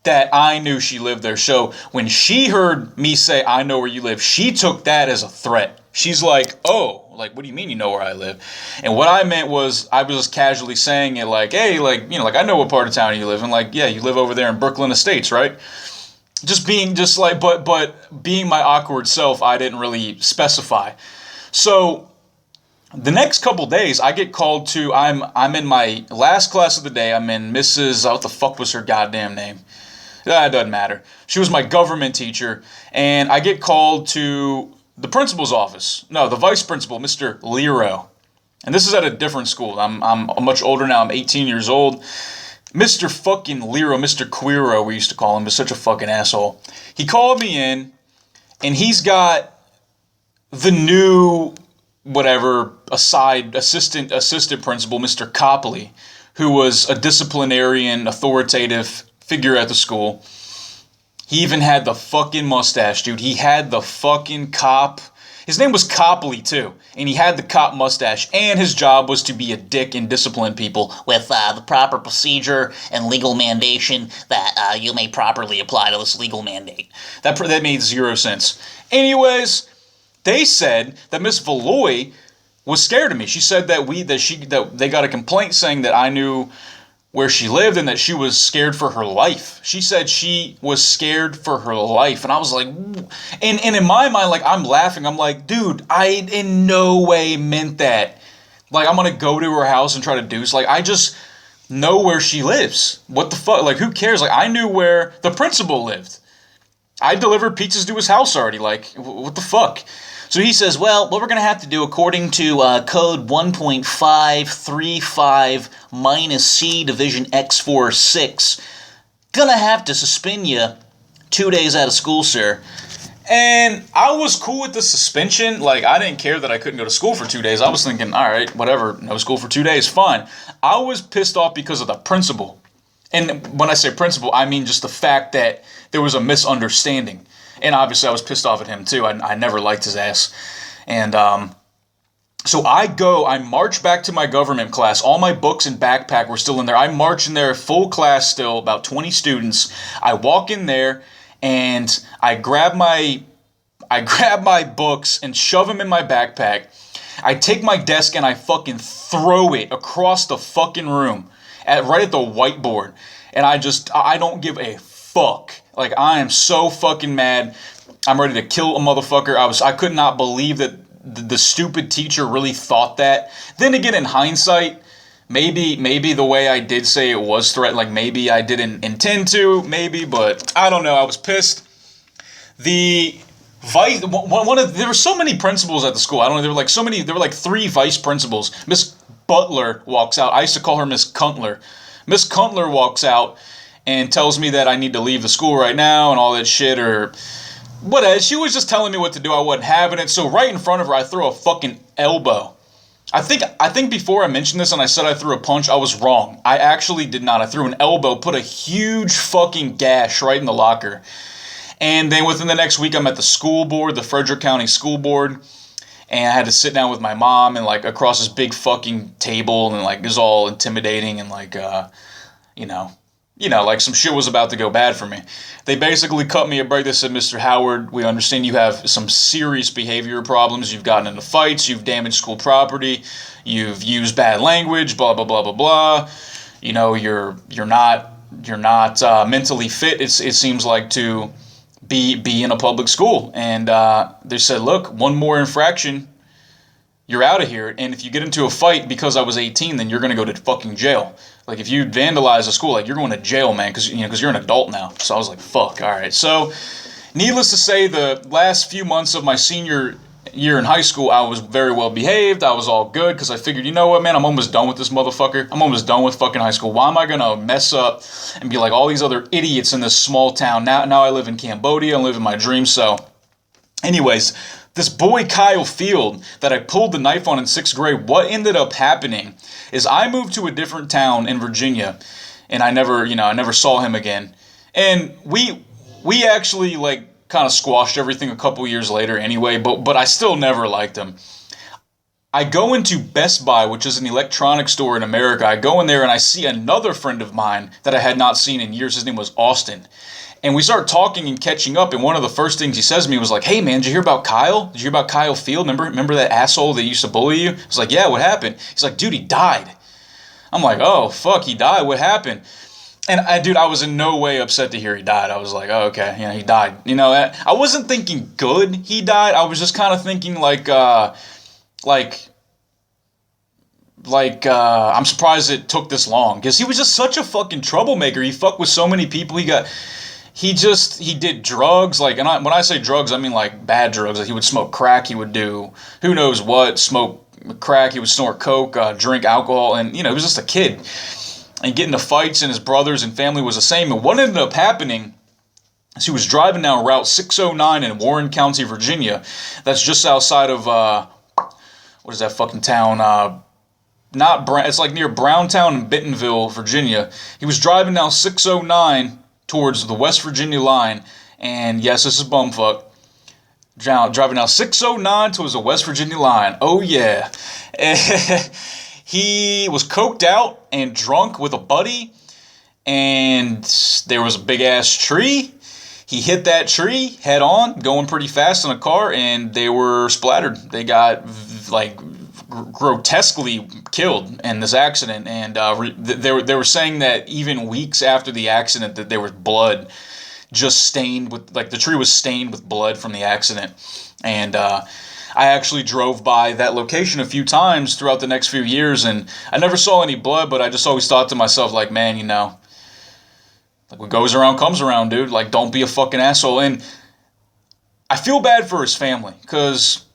Speaker 1: that I knew she lived there. So when she heard me say, I know where you live, she took that as a threat. She's like, oh, like, what do you mean you know where I live? And what I meant was, I was just casually saying it like, hey, like, you know, like, I know what part of town you live in. Like, yeah, you live over there in Brooklyn Estates, right? But being my awkward self, I didn't really specify. So the next couple days, I get called to, I'm in my last class of the day. I'm in Mrs. What the fuck was her goddamn name? It doesn't matter. She was my government teacher, and I get called to the principal's office. No, the vice principal, Mr. Lero. And this is at a different school. I'm much older now. I'm 18 years old. Mr. fucking Lero, Mr. Queero, we used to call him, was such a fucking asshole. He called me in, and he's got the new, whatever, assistant principal, Mr. Copley, who was a disciplinarian, authoritative figure at the school. He even had the fucking mustache, dude. He had the fucking cop. His name was Copley, too. And he had the cop mustache. And his job was to be a dick and discipline people with the proper procedure and legal mandation that you may properly apply to this legal mandate. That made 0 sense. Anyways, they said that Miss Valoy was scared of me. She said that they got a complaint saying that I knew where she lived and that she was scared for her life. She said she was scared for her life. And I was like, and in my mind, like, I'm laughing. I'm like, dude, I in no way meant that. Like, I'm going to go to her house and try to do this. Like, I just know where she lives. What the fuck? Like, who cares? Like, I knew where the principal lived. I delivered pizzas to his house already. Like, what the fuck? So he says, well, what we're going to have to do, according to code 1.535 minus C division X46, gonna have to suspend you 2 days out of school, sir. And I was cool with the suspension. Like, I didn't care that I couldn't go to school for 2 days. I was thinking, all right, whatever, no school for 2 days, fine. I was pissed off because of the principal. And when I say principal, I mean just the fact that there was a misunderstanding. And obviously I was pissed off at him too. I never liked his ass. And so I march back to my government class. All my books and backpack were still in there. I march in there, full class still, about 20 students. I walk in there and I grab my books and shove them in my backpack. I take my desk and I fucking throw it across the fucking room right at the whiteboard. And I don't give a fuck. Like, I am so fucking mad. I'm ready to kill a motherfucker. I could not believe that the stupid teacher really thought that. Then again, in hindsight, Maybe the way I did say it was threat, like maybe I didn't intend to, maybe, but I don't know. I was pissed. The vice, there were so many principals at the school. I don't know. There were like so many. There were like 3 vice principals. Miss Butler walks out. I used to call her Miss Cuntler. Miss Cuntler walks out and tells me that I need to leave the school right now and all that shit, or whatever. She was just telling me what to do. I wasn't having it. So right in front of her, I throw a fucking elbow. I think before I mentioned this and I said I threw a punch, I was wrong. I actually did not. I threw an elbow, put a huge fucking gash right in the locker. And then within the next week, I'm at the school board, the Frederick County School Board, and I had to sit down with my mom and like across this big fucking table, and like it was all intimidating, and like like some shit was about to go bad for me. They basically cut me a break. They said, Mr. Howard, we understand you have some serious behavior problems. You've gotten into fights. You've damaged school property. You've used bad language. Blah blah blah blah blah. You're not mentally fit. It seems like to be in a public school. And they said, look, one more infraction, you're out of here. And if you get into a fight because I was 18, then you're gonna go to fucking jail. Like, if you vandalize a school, like, you're going to jail, man, because you're an adult now. So I was like, fuck, all right. So, needless to say, the last few months of my senior year in high school, I was very well behaved. I was all good, because I figured, you know what, man, I'm almost done with this motherfucker. I'm almost done with fucking high school. Why am I going to mess up and be like all these other idiots in this small town? Now I live in Cambodia and live in my dreams. So, anyways, this boy Kyle Field that I pulled the knife on in 6th grade, what ended up happening is I moved to a different town in Virginia, and I never saw him again. And we actually like kind of squashed everything a couple years later anyway, but I still never liked him. I go into Best Buy, which is an electronics store in America. I go in there and I see another friend of mine that I had not seen in years. His name was Austin. And we start talking and catching up, and one of the first things he says to me was like, hey man, did you hear about Kyle? Did you hear about Kyle Field? Remember that asshole that used to bully you? I was like, yeah, what happened? He's like, dude, he died. I'm like, oh, fuck, he died? What happened? And I was in no way upset to hear he died. I was like, oh, okay, he died. I wasn't thinking good he died. I was just kind of thinking I'm surprised it took this long, because he was just such a fucking troublemaker. He fucked with so many people. He did drugs, when I say drugs, I mean like bad drugs. Like, he would smoke crack, he would do who knows what, smoke crack, he would snort coke, drink alcohol, and he was just a kid. And get into fights, and his brothers and family was the same. And what ended up happening is he was driving down Route 609 in Warren County, Virginia. That's just outside of, what is that fucking town? It's like near Browntown and Bentonville, Virginia. He was driving down 609 towards the West Virginia line, and yes, this is bumfuck. Driving down 609 towards the West Virginia line. Oh yeah. He was coked out and drunk with a buddy, and there was a big ass tree. He hit that tree head on, going pretty fast in a car, and they were splattered. They got grotesquely killed in this accident, and they were saying that even weeks after the accident, that there was blood just stained with, like, the tree was stained with blood from the accident. And I actually drove by that location a few times throughout the next few years, and I never saw any blood, but I just always thought to myself, like, man, like, what goes around comes around, dude. Like, don't be a fucking asshole. And I feel bad for his family, because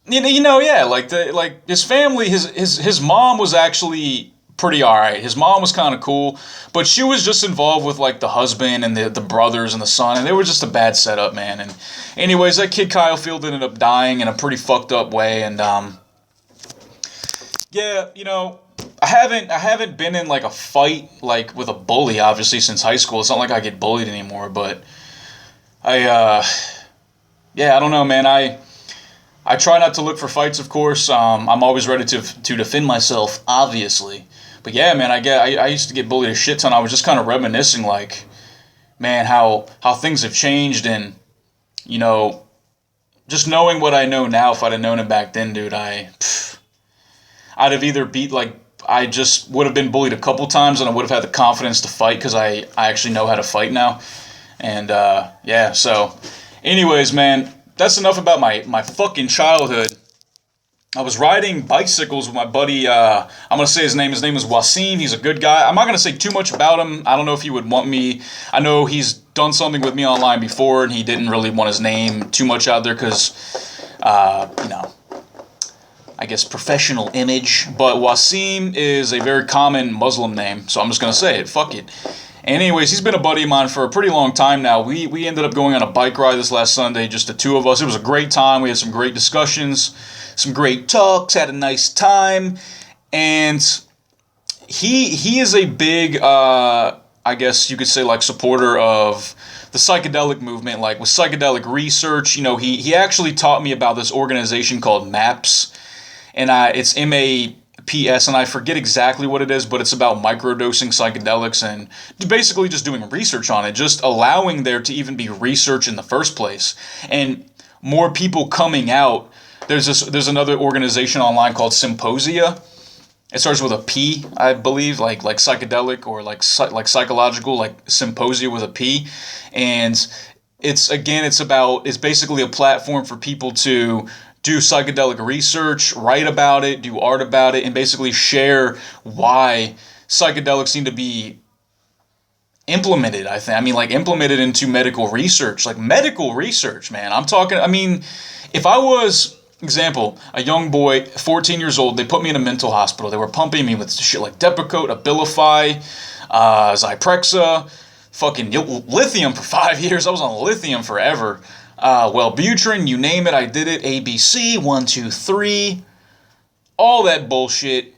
Speaker 1: his family, his mom was actually pretty alright. His mom was kind of cool, but she was just involved with, like, the husband and the brothers and the son, and they were just a bad setup, man. And anyways, that kid Kyle Field ended up dying in a pretty fucked up way, and I haven't been in, like, a fight, like, with a bully, obviously, since high school. It's not like I get bullied anymore, but I don't know, man. I try not to look for fights, of course. I'm always ready to defend myself, obviously. But yeah, man, I used to get bullied a shit ton. I was just kind of reminiscing, like, man, how things have changed, and, just knowing what I know now, if I'd have known it back then, dude, I'd have either I just would have been bullied a couple times, and I would have had the confidence to fight, because I actually know how to fight now. And, so, anyways, man, that's enough about my fucking childhood. I was riding bicycles with my buddy. I'm gonna say his name. His name is Wasim. He's a good guy. I'm not gonna say too much about him. I don't know if he would want me. I know he's done something with me online before, and he didn't really want his name too much out there because, you know, I guess professional image. But Wasim is a very common Muslim name, so I'm just gonna say it. Fuck it. Anyways, he's been a buddy of mine for a pretty long time now. We ended up going on a bike ride this last Sunday, just the two of us. It was a great time. We had some great discussions, some great talks, had a nice time. And he is a big, I guess you could say, like, supporter of the psychedelic movement, like with psychedelic research. You know, he actually taught me about this organization called MAPS, and it's MAPS, and I forget exactly what it is, but it's about microdosing psychedelics and basically just doing research on it, just allowing there to even be research in the first place, and more people coming out. There's another organization online called Symposia. It starts with a P, I believe, like psychedelic or like psychological, like Symposia with a P, and it's basically a platform for people to do psychedelic research, write about it, do art about it, and basically share why psychedelics seem to be implemented, implemented into medical research. Like medical research, man. I'm talking, if I was, example, a young boy, 14 years old, they put me in a mental hospital. They were pumping me with shit like Depakote, Abilify, Zyprexa, fucking lithium for 5 years. I was on lithium forever. Wellbutrin, you name it, I did it. ABC, 1, 2, 3, all that bullshit.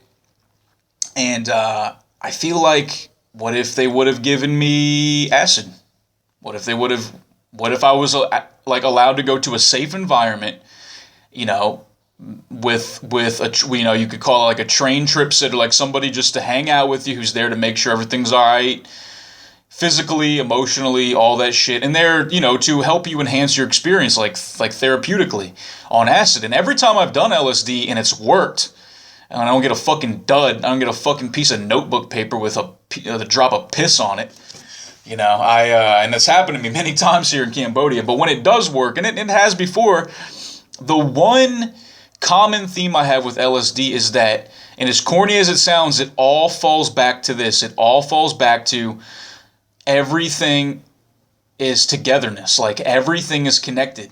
Speaker 1: And I feel like, what if they would have given me acid? What if I was allowed to go to a safe environment, you know, with you could call it like a train trip sitter, like somebody just to hang out with you who's there to make sure everything's all right, physically, emotionally, all that shit, and they're, to help you enhance your experience, like therapeutically on acid. And every time I've done LSD and it's worked, and I don't get a fucking dud, I don't get a fucking piece of notebook paper with a drop of piss on it. And it's happened to me many times here in Cambodia. But when it does work, and it has before, the one common theme I have with LSD is that, and as corny as it sounds, it all falls back to this. It all falls back to everything is togetherness. Like everything is connected.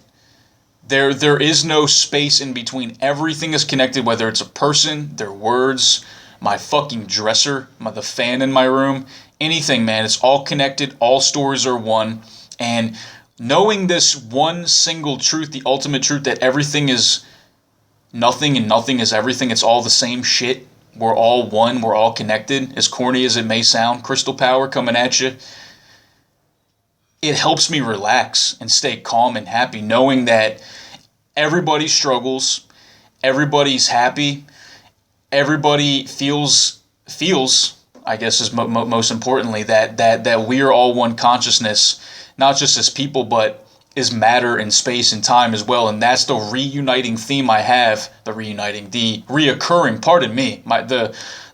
Speaker 1: There is no space in between. Everything is connected, whether it's a person, their words, my fucking dresser, the fan in my room, anything, man. It's all connected. All stories are one. And knowing this one single truth, the ultimate truth, that everything is nothing and nothing is everything. It's all the same shit. We're all one. We're all connected. As corny as it may sound, crystal power coming at you. It helps me relax and stay calm and happy, knowing that everybody struggles, everybody's happy, everybody feels, I guess is most importantly, that we are all one consciousness, not just as people, but as matter and space and time as well. And that's the reuniting theme I have, the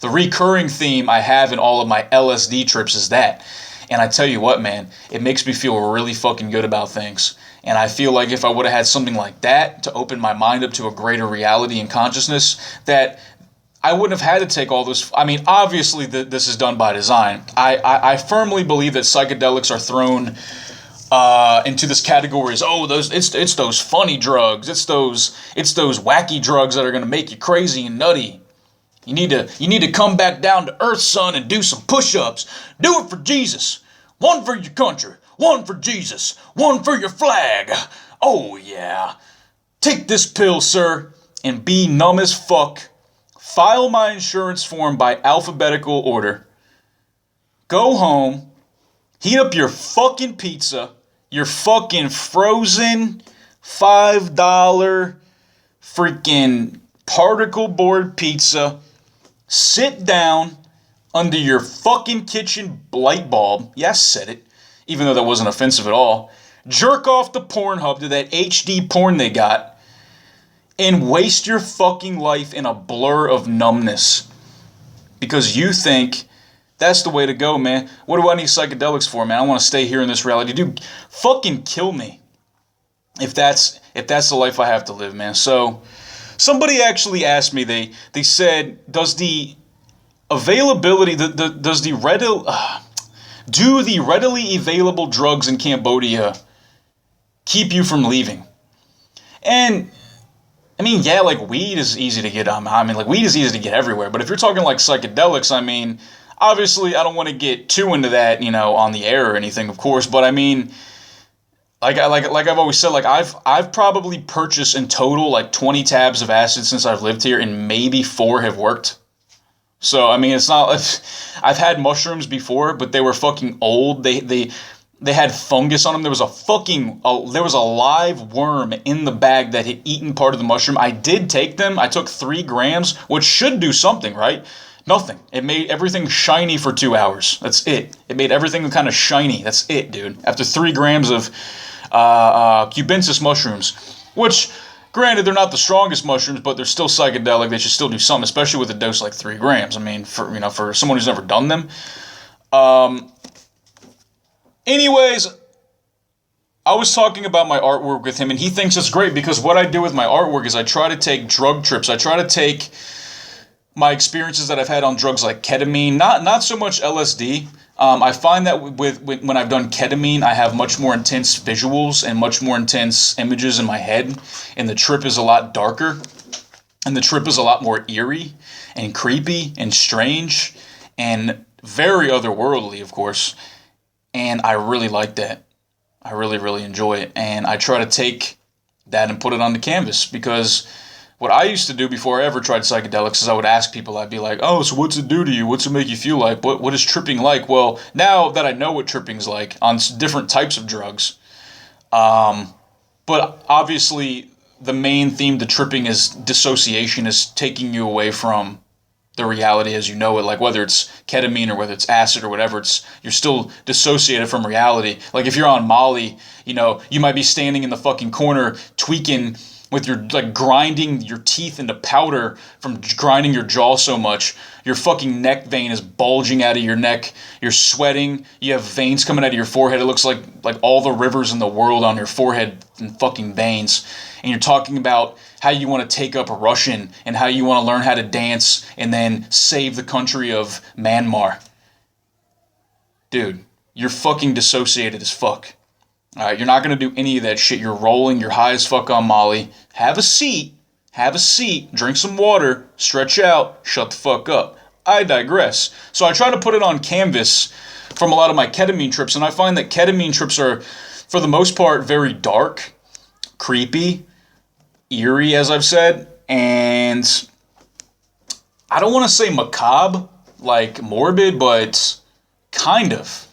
Speaker 1: recurring theme I have in all of my LSD trips is that. And I tell you what, man, it makes me feel really fucking good about things. And I feel like if I would have had something like that to open my mind up to a greater reality and consciousness, that I wouldn't have had to take all this. Obviously, this is done by design. I firmly believe that psychedelics are thrown into this category as, it's those funny drugs, it's those wacky drugs that are going to make you crazy and nutty. You need to come back down to earth, son, and do some push-ups. Do it for Jesus. One for your country. One for Jesus. One for your flag. Oh, yeah. Take this pill, sir, and be numb as fuck. File my insurance form by alphabetical order. Go home. Heat up your fucking pizza. Your fucking frozen $5 freaking particle board pizza. Sit down under your fucking kitchen light bulb. Yeah, I said it, even though that wasn't offensive at all. Jerk off to Pornhub to that HD porn they got, and waste your fucking life in a blur of numbness because you think that's the way to go, man. What do I need psychedelics for, man? I want to stay here in this reality. Dude, fucking kill me if that's the life I have to live, man. So Somebody actually asked me, they said, does the availability, does the do the readily available drugs in Cambodia keep you from leaving? And I mean, yeah, like weed is easy to get. I mean, like weed is easy to get everywhere. But if you're talking like psychedelics, I mean, obviously, I don't want to get too into that, on the air or anything, of course. But I mean, like I've always said, like I've probably purchased in total like 20 tabs of acid since I've lived here, and maybe 4 have worked. So I mean, it's not. I've had mushrooms before, but they were fucking old. They had fungus on them. There was a live worm in the bag that had eaten part of the mushroom. I did take them. I took 3 grams, which should do something, right? Nothing. It made everything shiny for 2 hours. That's it. It made everything kind of shiny. That's it, dude. After 3 grams of cubensis mushrooms, which, granted, they're not the strongest mushrooms, but they're still psychedelic. They should still do something, especially with a dose like 3 grams. I mean, for someone who's never done them. Anyways, I was talking about my artwork with him, and he thinks it's great because what I do with my artwork is I try to take drug trips. I try to take my experiences that I've had on drugs like ketamine, not so much LSD. I find that when I've done ketamine, I have much more intense visuals and much more intense images in my head, and the trip is a lot darker, and the trip is a lot more eerie and creepy and strange and very otherworldly, of course. And I really like that. I really, really enjoy it. And I try to take that and put it on the canvas, because what I used to do before I ever tried psychedelics is I would ask people, I'd be like, oh, so what's it do to you? What's it make you feel like? What is tripping like? Well, now that I know what tripping's like on different types of drugs, but obviously the main theme to tripping is dissociation, is taking you away from the reality as you know it. Like whether it's ketamine or whether it's acid or whatever, you're still dissociated from reality. Like if you're on Molly, you might be standing in the fucking corner tweaking with your, like, grinding your teeth into powder from grinding your jaw so much. Your fucking neck vein is bulging out of your neck. You're sweating. You have veins coming out of your forehead. It looks like all the rivers in the world on your forehead and fucking veins. And you're talking about how you want to take up Russian and how you want to learn how to dance and then save the country of Myanmar. Dude, you're fucking dissociated as fuck. Alright, you're not going to do any of that shit. You're rolling, you're high as fuck on Molly. Have a seat, drink some water, stretch out, shut the fuck up. I digress. So I try to put it on canvas from a lot of my ketamine trips, and I find that ketamine trips are, for the most part, very dark, creepy, eerie, as I've said, and I don't want to say macabre, like morbid, but kind of.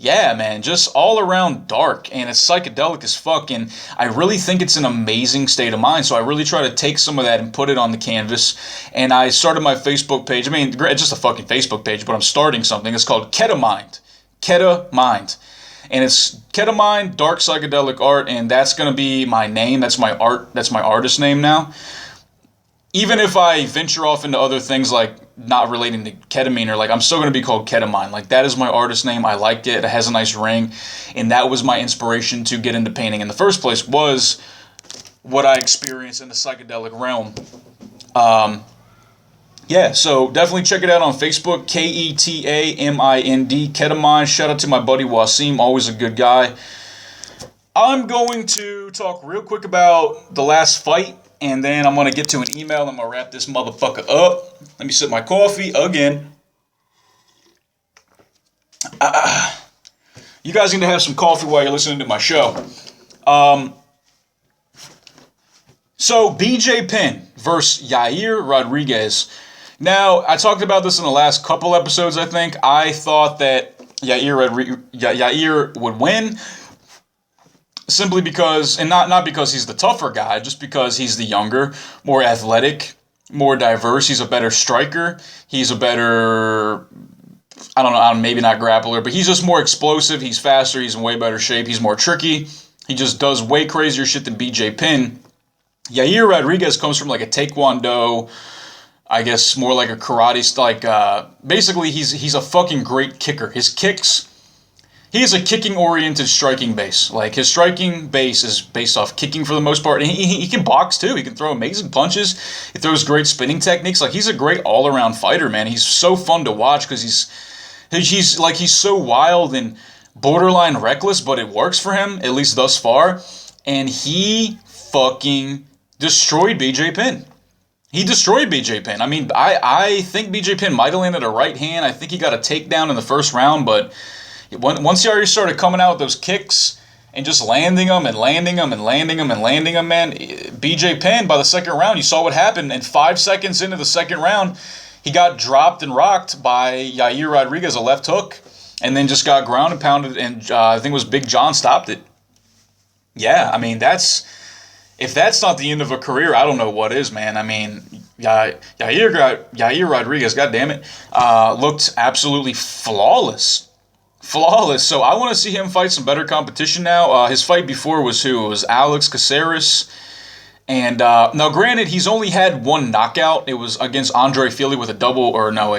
Speaker 1: Yeah, man, just all around dark, and it's psychedelic as fuck, and I really think it's an amazing state of mind, so I really try to take some of that and put it on the canvas, and I started my Facebook page. I mean, it's just a fucking Facebook page, but I'm starting something. It's called Ketamind. Ketamind. And it's Ketamind, Dark Psychedelic Art, and that's going to be my name. That's my artist name now. Even if I venture off into other things like not relating to ketamine, or like, I'm still going to be called Ketamind. Like, that is my artist name. I liked it. It has a nice ring. And that was my inspiration to get into painting in the first place, was what I experienced in the psychedelic realm. Yeah, so definitely check it out on Facebook, Ketamind, Ketamind. Shout out to my buddy Wasim, always a good guy. I'm going to talk real quick about the last fight, and then I'm going to get to an email, and I'm going to wrap this motherfucker up. Let me sip my coffee again. You guys need to have some coffee while you're listening to my show. So, BJ Penn versus Yair Rodriguez. Now, I talked about this in the last couple episodes, I think. I thought that Yair would win, simply because, and not because he's the tougher guy, just because he's the younger, more athletic, more diverse. He's a better striker. He's a better, I don't know, maybe not grappler, but he's just more explosive. He's faster. He's in way better shape. He's more tricky. He just does way crazier shit than BJ Penn. Yair Rodriguez comes from like a taekwondo, I guess more like a karate, basically he's a fucking great kicker. His kicks He is a kicking-oriented striking base. Like, his striking base is based off kicking for the most part. And he can box, too. He can throw amazing punches. He throws great spinning techniques. Like, he's a great all-around fighter, man. He's so fun to watch because he's so wild and borderline reckless, but it works for him, at least thus far. And he fucking destroyed BJ Penn. He destroyed BJ Penn. I mean, I think BJ Penn might have landed a right hand. I think he got a takedown in the first round, but once he already started coming out with those kicks and just landing them and landing them and landing them and landing them, man, BJ Penn, by the second round, you saw what happened. And 5 seconds into the second round, he got dropped and rocked by Yair Rodriguez, a left hook, and then just got ground and pounded, and I think it was Big John stopped it. Yeah, I mean, if that's not the end of a career, I don't know what is, man. I mean, Yair Rodriguez, goddammit, looked absolutely flawless. So I want to see him fight some better competition now. His fight before was who? It was Alex Caceres. And now, granted, he's only had one knockout. It was against Andre Fili with a double, or no,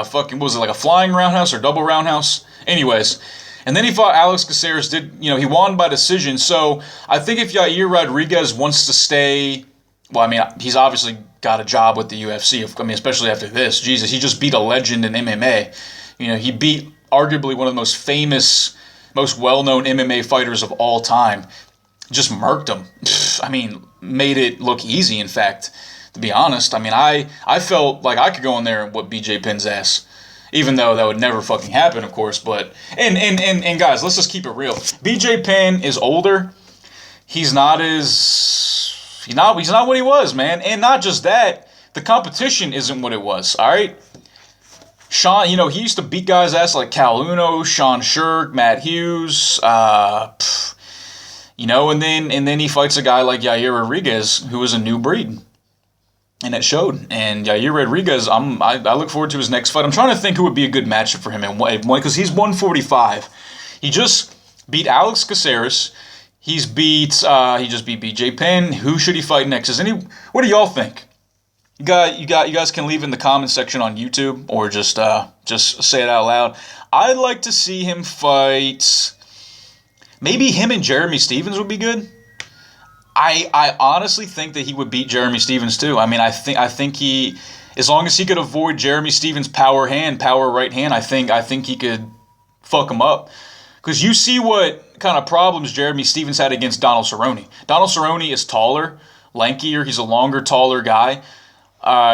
Speaker 1: fucking, what was it, like a flying roundhouse or double roundhouse? Anyways, and then he fought Alex Caceres. He won by decision. So I think if Yair Rodriguez wants to stay, well, I mean, he's obviously got a job with the UFC. I mean, especially after this. Jesus, he just beat a legend in MMA. He beat arguably one of the most famous, most well-known MMA fighters of all time. Just murked him. I mean, made it look easy, in fact, to be honest. I mean, I felt like I could go in there and whip BJ Penn's ass. Even though that would never fucking happen, of course. But, and guys, let's just keep it real. BJ Penn is older. He's not what he was, man. And not just that, the competition isn't what it was, all right? Sean, he used to beat guys' ass like Cal Uno, Sean Shirk, Matt Hughes, and then he fights a guy like Yair Rodriguez, who is a new breed. And it showed. And Yair Rodriguez, I look forward to his next fight. I'm trying to think who would be a good matchup for him, because he's 145. He just beat Alex Caceres. He just beat BJ Penn. Who should he fight next? What do y'all think? You guys can leave in the comment section on YouTube, or just say it out loud. I'd like to see him fight. Maybe him and Jeremy Stephens would be good. I honestly think that he would beat Jeremy Stephens too. I mean, I think he, as long as he could avoid Jeremy Stephens' power right hand, I think he could fuck him up. Because you see what kind of problems Jeremy Stephens had against Donald Cerrone. Donald Cerrone is taller, lankier. He's a longer, taller guy.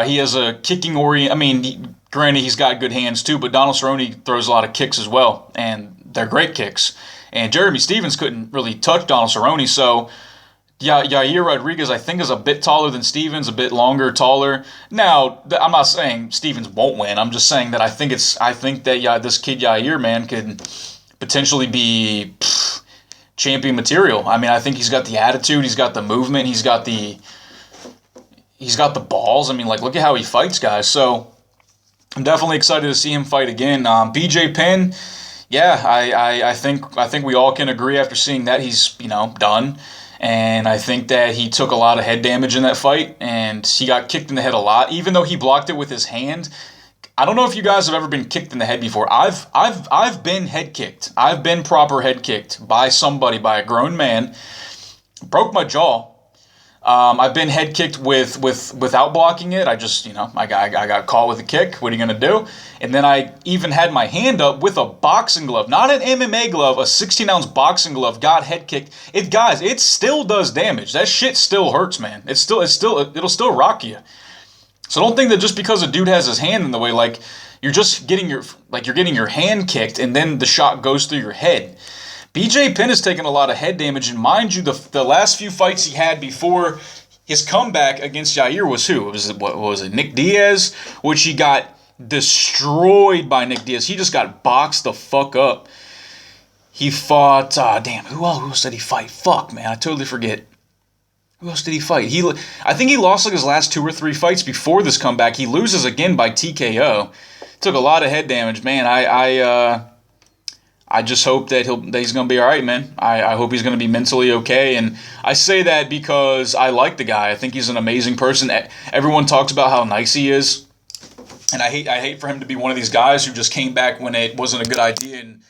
Speaker 1: He has a kicking orient. I mean, granted, he's got good hands too, but Donald Cerrone throws a lot of kicks as well, and they're great kicks. And Jeremy Stephens couldn't really touch Donald Cerrone, so Yair Rodriguez, I think, is a bit taller than Stephens, a bit longer, taller. Now, I'm not saying Stephens won't win. I'm just saying that I think that this kid Yair, man, could potentially be champion material. I mean, I think he's got the attitude, he's got the movement, he's got the balls. I mean, like, look at how he fights guys. So I'm definitely excited to see him fight again. BJ Penn, yeah, I think we all can agree after seeing that he's done. And I think that he took a lot of head damage in that fight, and he got kicked in the head a lot, even though he blocked it with his hand. I don't know if you guys have ever been kicked in the head before. I've been head kicked. I've been proper head kicked by somebody, by a grown man. Broke my jaw. I've been head kicked without blocking it. I just, I got caught with a kick. What are you going to do? And then I even had my hand up with a boxing glove, not an MMA glove, a 16-ounce boxing glove, got head kicked. It still does damage. That shit still hurts, man. It'll still rock you. So don't think that just because a dude has his hand in the way, like, you're getting your hand kicked and then the shot goes through your head. BJ Penn has taken a lot of head damage, and mind you, the last few fights he had before his comeback against Yair was who? What was it? Nick Diaz, which he got destroyed by Nick Diaz. He just got boxed the fuck up. He fought, who else did he fight? Fuck, man, I totally forget. Who else did he fight? I think he lost like his last 2 or 3 fights before this comeback. He loses again by TKO. Took a lot of head damage, man. I just hope that he's going to be all right, man. I hope he's going to be mentally okay. And I say that because I like the guy. I think he's an amazing person. Everyone talks about how nice he is. And I hate for him to be one of these guys who just came back when it wasn't a good idea and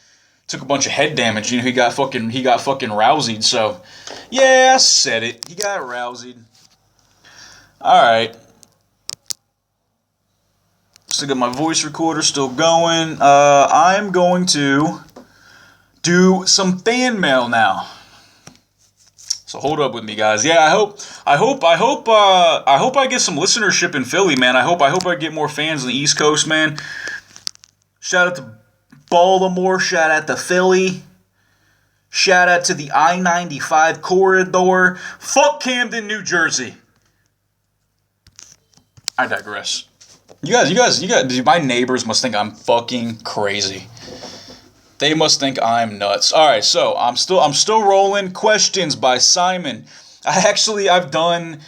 Speaker 1: took a bunch of head damage. You know, he got fucking roused. So, yeah, I said it. He got roused. All right. Still got my voice recorder still going. I'm going to do some fan mail now. So hold up with me, guys. Yeah, I hope I get some listenership in Philly, man. I hope I get more fans on the East Coast, man. Shout out to Baltimore. Shout out to Philly. Shout out to the I-95 corridor. Fuck Camden, New Jersey. I digress. You guys, my neighbors must think I'm fucking crazy. They must think I'm nuts. All right, so I'm still rolling. Questions by Simon. I've done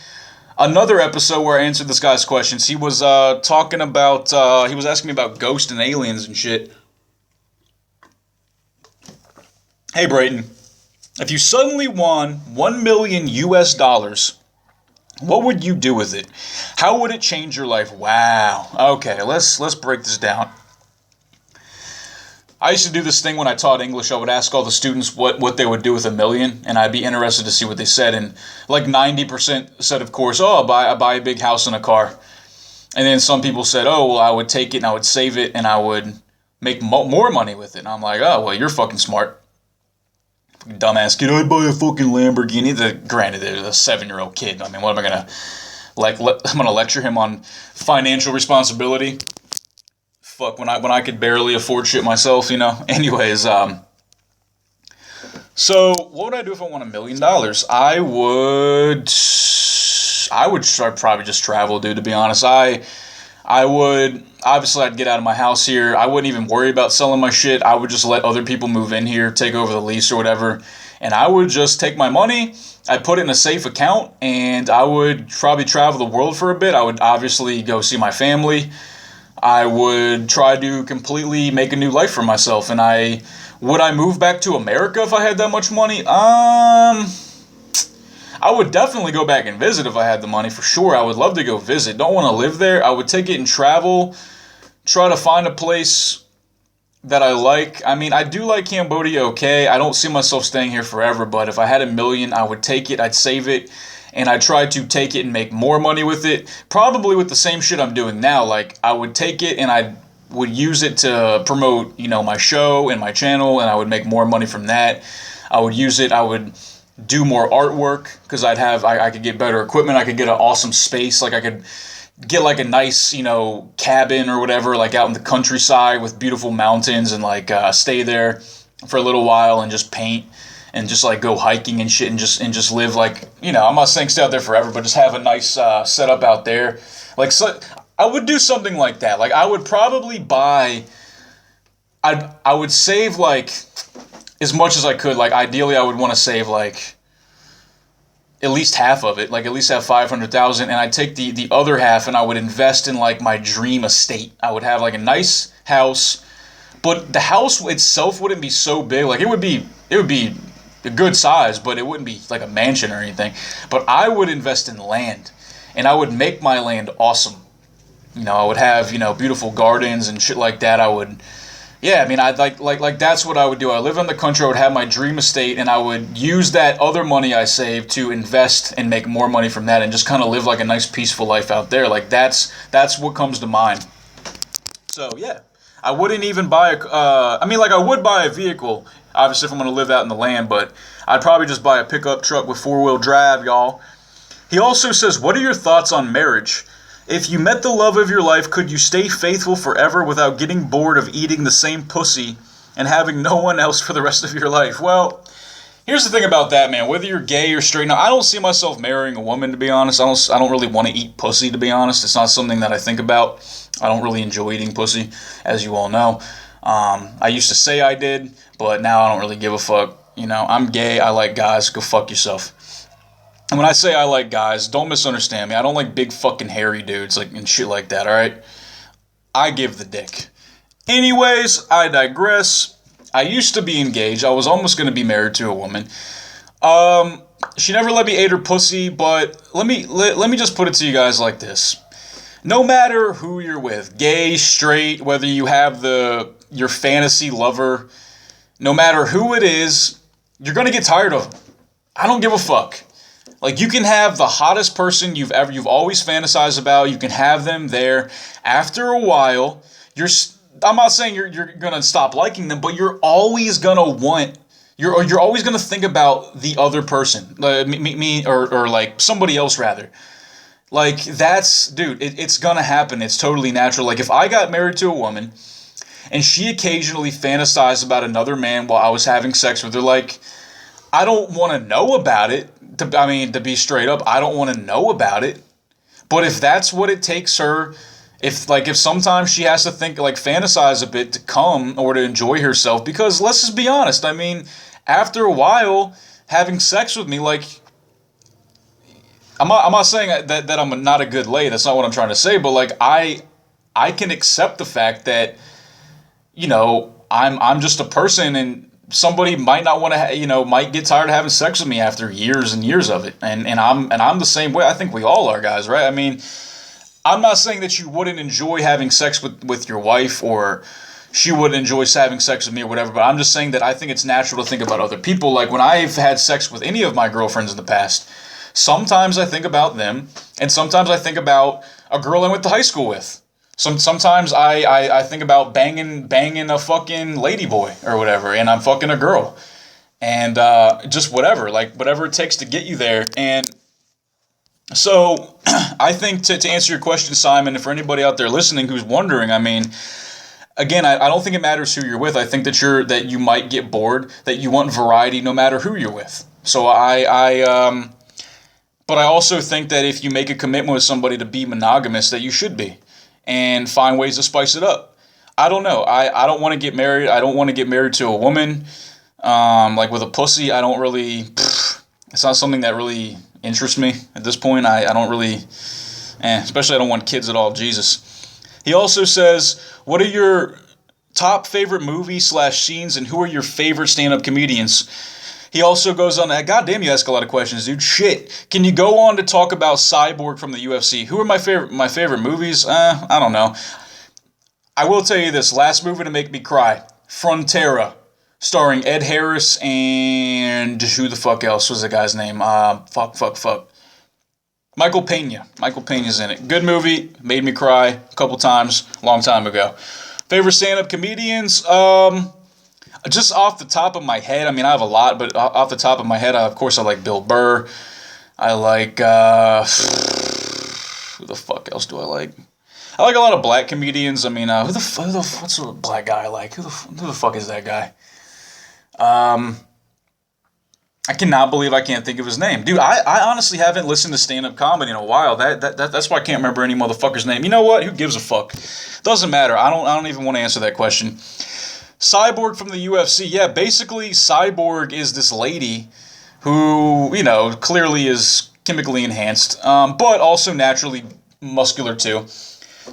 Speaker 1: another episode where I answered this guy's questions. He was talking about, he was asking me about ghosts and aliens and shit. Hey, Brayton, if you suddenly won $1 million US, what would you do with it? How would it change your life? Wow. Okay, let's break this down. I used to do this thing when I taught English. I would ask all the students what they would do with $1 million, and I'd be interested to see what they said. And like 90% said, of course, I buy a big house and a car. And then some people said, oh, well, I would take it and I would save it and I would make more money with it. And I'm like, oh, well, you're fucking smart. Dumbass kid, I'd buy a fucking Lamborghini. Granted, they're a 7-year-old kid. I mean, what am I gonna I'm gonna lecture him on financial responsibility? Fuck, when I could barely afford shit myself, you know. Anyways, so what would I do if I won $1 million? I would probably just travel, dude. To be honest, I would, obviously I'd get out of my house here. I wouldn't even worry about selling my shit. I would just let other people move in here, take over the lease or whatever. And I would just take my money, I'd put it in a safe account, and I would probably travel the world for a bit. I would obviously go see my family. I would try to completely make a new life for myself. And would I move back to America if I had that much money? I would definitely go back and visit if I had the money, for sure. I would love to go visit. Don't want to live there. I would take it and travel, try to find a place that I like. I mean, I do like Cambodia, okay. I don't see myself staying here forever, but if I had $1 million, I would take it, I'd save it, and I'd try to take it and make more money with it. Probably with the same shit I'm doing now. Like, I would take it and I would use it to promote, you know, my show and my channel, and I would make more money from that. I would use it, I would do more artwork, because I could get better equipment, I could get an awesome space, like I could get like a nice, you know, cabin or whatever, like out in the countryside with beautiful mountains, and like stay there for a little while and just paint and just like go hiking and shit, and just live like, you know, I'm not saying stay out there forever, but just have a nice setup out there. Like, so I would do something like that. Like, I would probably I would save like as much as I could. Like, ideally I would want to save like at least half of it, like at least have 500,000, and I'd take the other half and I would invest in like my dream estate. I would have like a nice house, but the house itself wouldn't be so big. Like, it would be a good size, but it wouldn't be like a mansion or anything. But I would invest in land, and I would make my land awesome. You know, I would have, you know, beautiful gardens and shit like that. Yeah, I mean, I'd like that's what I would do. I live in the country, I would have my dream estate, and I would use that other money I saved to invest and make more money from that, and just kind of live like a nice, peaceful life out there. Like, that's what comes to mind. So, yeah. I wouldn't even buy I would buy a vehicle, obviously, if I'm going to live out in the land, but I'd probably just buy a pickup truck with 4-wheel drive, y'all. He also says, what are your thoughts on marriage? If you met the love of your life, could you stay faithful forever without getting bored of eating the same pussy and having no one else for the rest of your life? Well, here's the thing about that, man. Whether you're gay or straight, now, I don't see myself marrying a woman, to be honest. I don't really want to eat pussy, to be honest. It's not something that I think about. I don't really enjoy eating pussy, as you all know. I used to say I did, but now I don't really give a fuck. You know, I'm gay. I like guys. Go fuck yourself. And when I say I like guys, don't misunderstand me. I don't like big fucking hairy dudes like and shit like that, alright? I give the dick. Anyways, I digress. I used to be engaged. I was almost going to be married to a woman. She never let me eat her pussy, but let me just put it to you guys like this. no matter who you're with, gay, straight, whether you have your fantasy lover, no matter who it is, you're going to get tired of them. I don't give a fuck. Like, you can have the hottest person you've always fantasized about. You can have them there. After a while, I'm not saying you're going to stop liking them, but you're always going to want, you're always going to think about the other person. Me or like somebody else rather. Like, dude, it's going to happen. It's totally natural. Like, if I got married to a woman and she occasionally fantasized about another man while I was having sex with her, like, I don't want to know about it. To be straight up, I don't want to know about it. But if that's what it takes her, if sometimes she has to fantasize a bit to come or to enjoy herself, because let's just be honest, I mean, after a while, having sex with me, like, I'm not saying that I'm not a good lay, that's not what I'm trying to say, but like, I can accept the fact that, you know, I'm just a person, and somebody might not want to, might get tired of having sex with me after years and years of it. And I'm the same way. I think we all are, guys, right? I mean, I'm not saying that you wouldn't enjoy having sex with your wife, or she wouldn't enjoy having sex with me or whatever, but I'm just saying that I think it's natural to think about other people. Like, when I've had sex with any of my girlfriends in the past, sometimes I think about them, and sometimes I think about a girl I went to high school with. Sometimes I think about banging a fucking ladyboy or whatever, and I'm fucking a girl. And just whatever it takes to get you there. And so I think to answer your question, Simon, and for anybody out there listening who's wondering, I mean, again, I don't think it matters who you're with. I think that you might get bored, that you want variety no matter who you're with. So but I also think that if you make a commitment with somebody to be monogamous, that you should be, and find ways to spice it up. I don't know. I don't want to get married. I don't want to get married to a woman. Like, with a pussy, I don't really, it's not something that really interests me at this point. I don't really, especially I don't want kids at all. Jesus. He also says, what are your top favorite movies / scenes, and who are your favorite stand-up comedians? He also goes on, God damn, you ask a lot of questions, dude. Shit. Can you go on to talk about Cyborg from the UFC? Who are my favorite movies? I don't know. I will tell you this. Last movie to make me cry. Frontera. Starring Ed Harris and who the fuck else was the guy's name? Fuck. Michael Pena. Michael Pena's in it. Good movie. Made me cry a couple times. Long time ago. Favorite stand-up comedians? Just off the top of my head, I mean, I have a lot, but off the top of my head, of course, I like Bill Burr. I like, who the fuck else do I like? I like a lot of black comedians. I mean, what's a black guy I like? Who the fuck is that guy? I cannot believe I can't think of his name. Dude, I honestly haven't listened to stand-up comedy in a while. That's why I can't remember any motherfucker's name. You know what? Who gives a fuck? Doesn't matter. I don't even want to answer that question. Cyborg from the UFC. Yeah, basically, Cyborg is this lady who, clearly is chemically enhanced, but also naturally muscular too.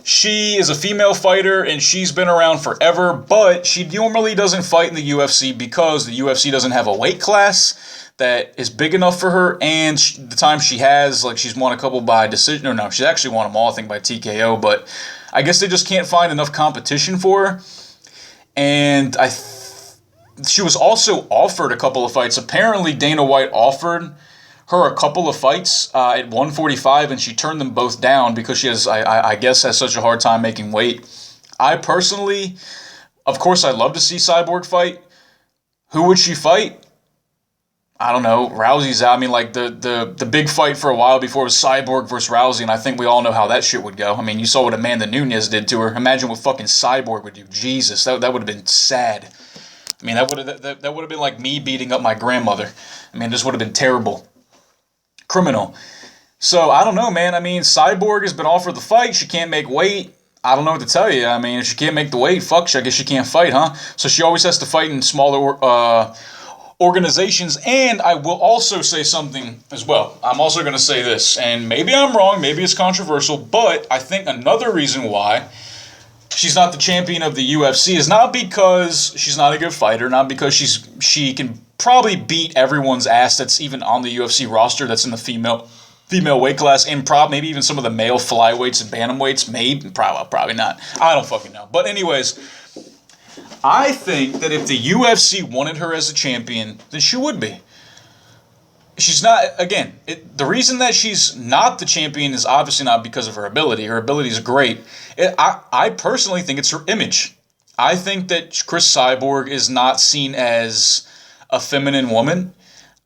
Speaker 1: She is a female fighter, and she's been around forever, but she normally doesn't fight in the UFC because the UFC doesn't have a weight class that is big enough for her, and the time she has, she's won a couple by decision, or no, she's actually won them all, I think, by TKO, but I guess they just can't find enough competition for her. And she was also offered a couple of fights. Apparently, Dana White offered her a couple of fights at 145, and she turned them both down because she has, I guess, has such a hard time making weight. I personally, of course, I'd love to see Cyborg fight. Who would she fight? I don't know. Rousey's out. I mean, the big fight for a while before was Cyborg versus Rousey, and I think we all know how that shit would go. I mean, you saw what Amanda Nunes did to her. Imagine what fucking Cyborg would do. Jesus, that would have been sad. I mean, that would have been like me beating up my grandmother. I mean, this would have been terrible. Criminal. So, I don't know, man. I mean, Cyborg has been offered the fight. She can't make weight. I don't know what to tell you. I mean, if she can't make the weight, fuck, I guess she can't fight, huh? So she always has to fight in smaller organizations. And I will also say something as well. I'm also going to say this, and maybe I'm wrong, maybe it's controversial, but I think another reason why she's not the champion of the UFC is not because she's not a good fighter, not because she can probably beat everyone's ass that's even on the UFC roster that's in the female female weight class, and maybe even some of the male flyweights and bantamweights. Maybe, probably not. I don't fucking know. But anyways, I think that if the UFC wanted her as a champion, then she would be. She's not, again, the reason that she's not the champion is obviously not because of her ability. Her ability is great. I personally think it's her image. I think that Chris Cyborg is not seen as a feminine woman.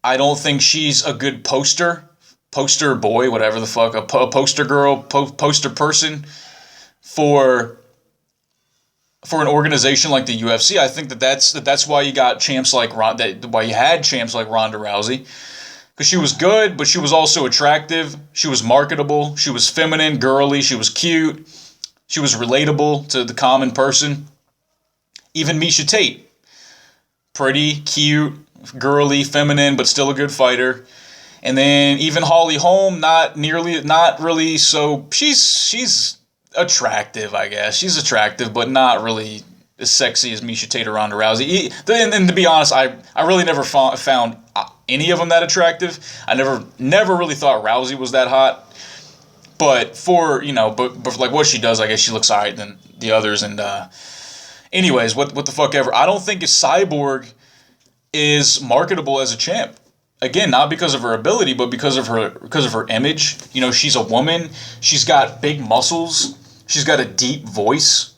Speaker 1: I don't think she's a good poster boy, whatever the fuck, a poster girl, poster person for an organization like the UFC. I think that's why you got champs like why you had champs like Ronda Rousey. Because she was good, but she was also attractive. She was marketable. She was feminine, girly. She was cute. She was relatable to the common person. Even Miesha Tate. Pretty, cute, girly, feminine, but still a good fighter. And then even Holly Holm, not really so. She's attractive, I guess. She's attractive, but not really as sexy as Miesha Tate or Ronda Rousey. And to be honest, I really never found any of them that attractive. I never really thought Rousey was that hot. But for like what she does, I guess she looks alright than the others. And anyways, what the fuck ever. I don't think Cyborg is marketable as a champ. Again, not because of her ability, but because of her image. You know, she's a woman. She's got big muscles. She's got a deep voice.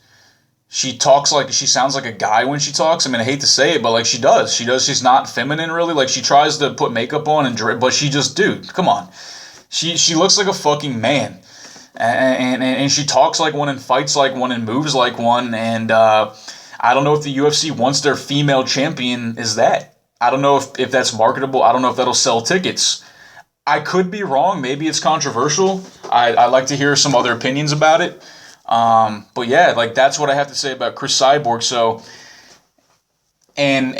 Speaker 1: She sounds like a guy when she talks. I mean, I hate to say it, but like she does. She's not feminine really. Like she tries to put makeup on but she just, dude, come on. She looks like a fucking man. And she talks like one and fights like one and moves like one. And I don't know if the UFC wants their female champion is that. I don't know if that's marketable. I don't know if that'll sell tickets. I could be wrong. Maybe it's controversial. I'd like to hear some other opinions about it. But yeah, like that's what I have to say about Chris Cyborg. So, and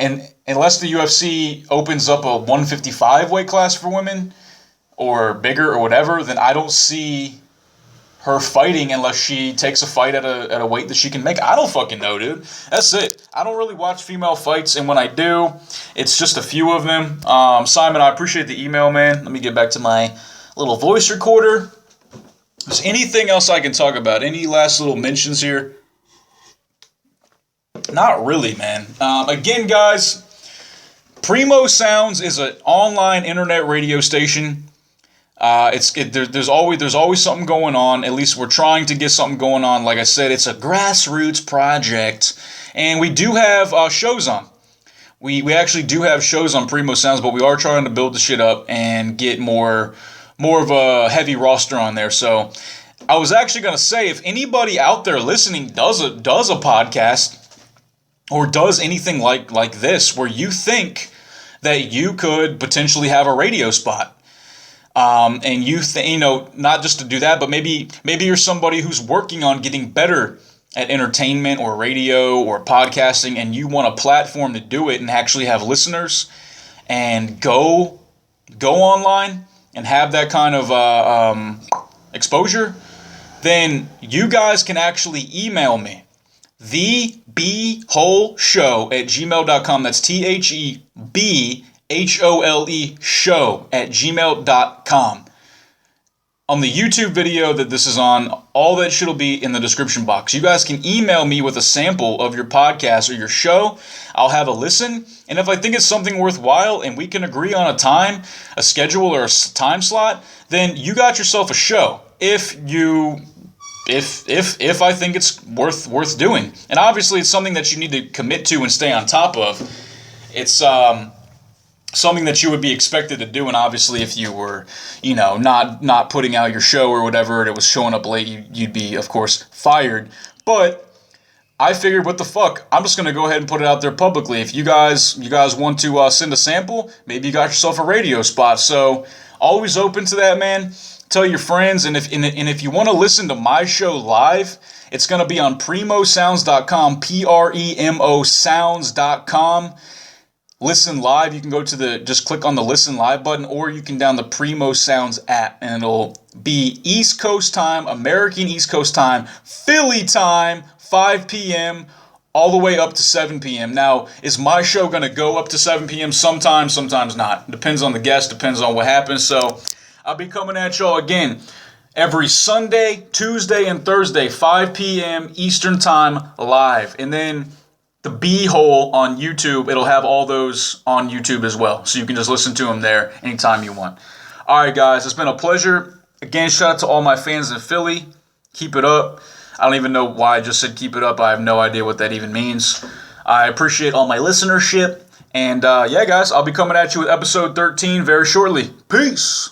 Speaker 1: unless the UFC opens up a 155 weight class for women or bigger or whatever, then I don't see her fighting unless she takes a fight at a weight that she can make. I don't fucking know, dude. That's it. I don't really watch female fights, and when I do, it's just a few of them. Simon, I appreciate the email, man. Let me get back to my little voice recorder. Is anything else I can talk about? Any last little mentions here? Not really, man. Again, guys, Primo Sounds is an online internet radio station. There's always something going on. At least we're trying to get something going on. Like I said, it's a grassroots project, and we do have shows on. We actually do have shows on Primo Sounds, but we are trying to build the shit up and get more of a heavy roster on there. So I was actually going to say, if anybody out there listening does a podcast or does anything like this, where you think that you could potentially have a radio spot. And not just to do that, but maybe you're somebody who's working on getting better at entertainment or radio or podcasting, and you want a platform to do it and actually have listeners and go online and have that kind of exposure, then you guys can actually email me, thebholeshow@gmail.com. That's THEBHOLE show@gmail.com. On the YouTube video that this is on, all that shit will be in the description box. You guys can email me with a sample of your podcast or your show. I'll have a listen, and if I think it's something worthwhile and we can agree on a time, a schedule, or a time slot, then you got yourself a show. If I think it's worth doing. And obviously it's something that you need to commit to and stay on top of. It's something that you would be expected to do, and obviously if you were, not putting out your show or whatever, and it was showing up late, you'd be, of course, fired. But I figured, what the fuck, I'm just going to go ahead and put it out there publicly. If you guys want to send a sample, maybe you got yourself a radio spot. So always open to that, man. Tell your friends, and if you want to listen to my show live, it's going to be on primosounds.com, PREMO sounds.com. Listen live. You can go to just click on the listen live button, or you can download the Primo Sounds app, and it'll be East Coast time, American East Coast time, Philly time, 5 p.m., all the way up to 7 p.m. Now, is my show going to go up to 7 p.m.? Sometimes not. Depends on the guest, depends on what happens. So I'll be coming at y'all again every Sunday, Tuesday, and Thursday, 5 p.m. Eastern Time live. And then the B-hole on YouTube, it'll have all those on YouTube as well. So you can just listen to them there anytime you want. All right, guys, it's been a pleasure. Again, shout out to all my fans in Philly. Keep it up. I don't even know why I just said keep it up. I have no idea what that even means. I appreciate all my listenership. And yeah, guys, I'll be coming at you with episode 13 very shortly. Peace.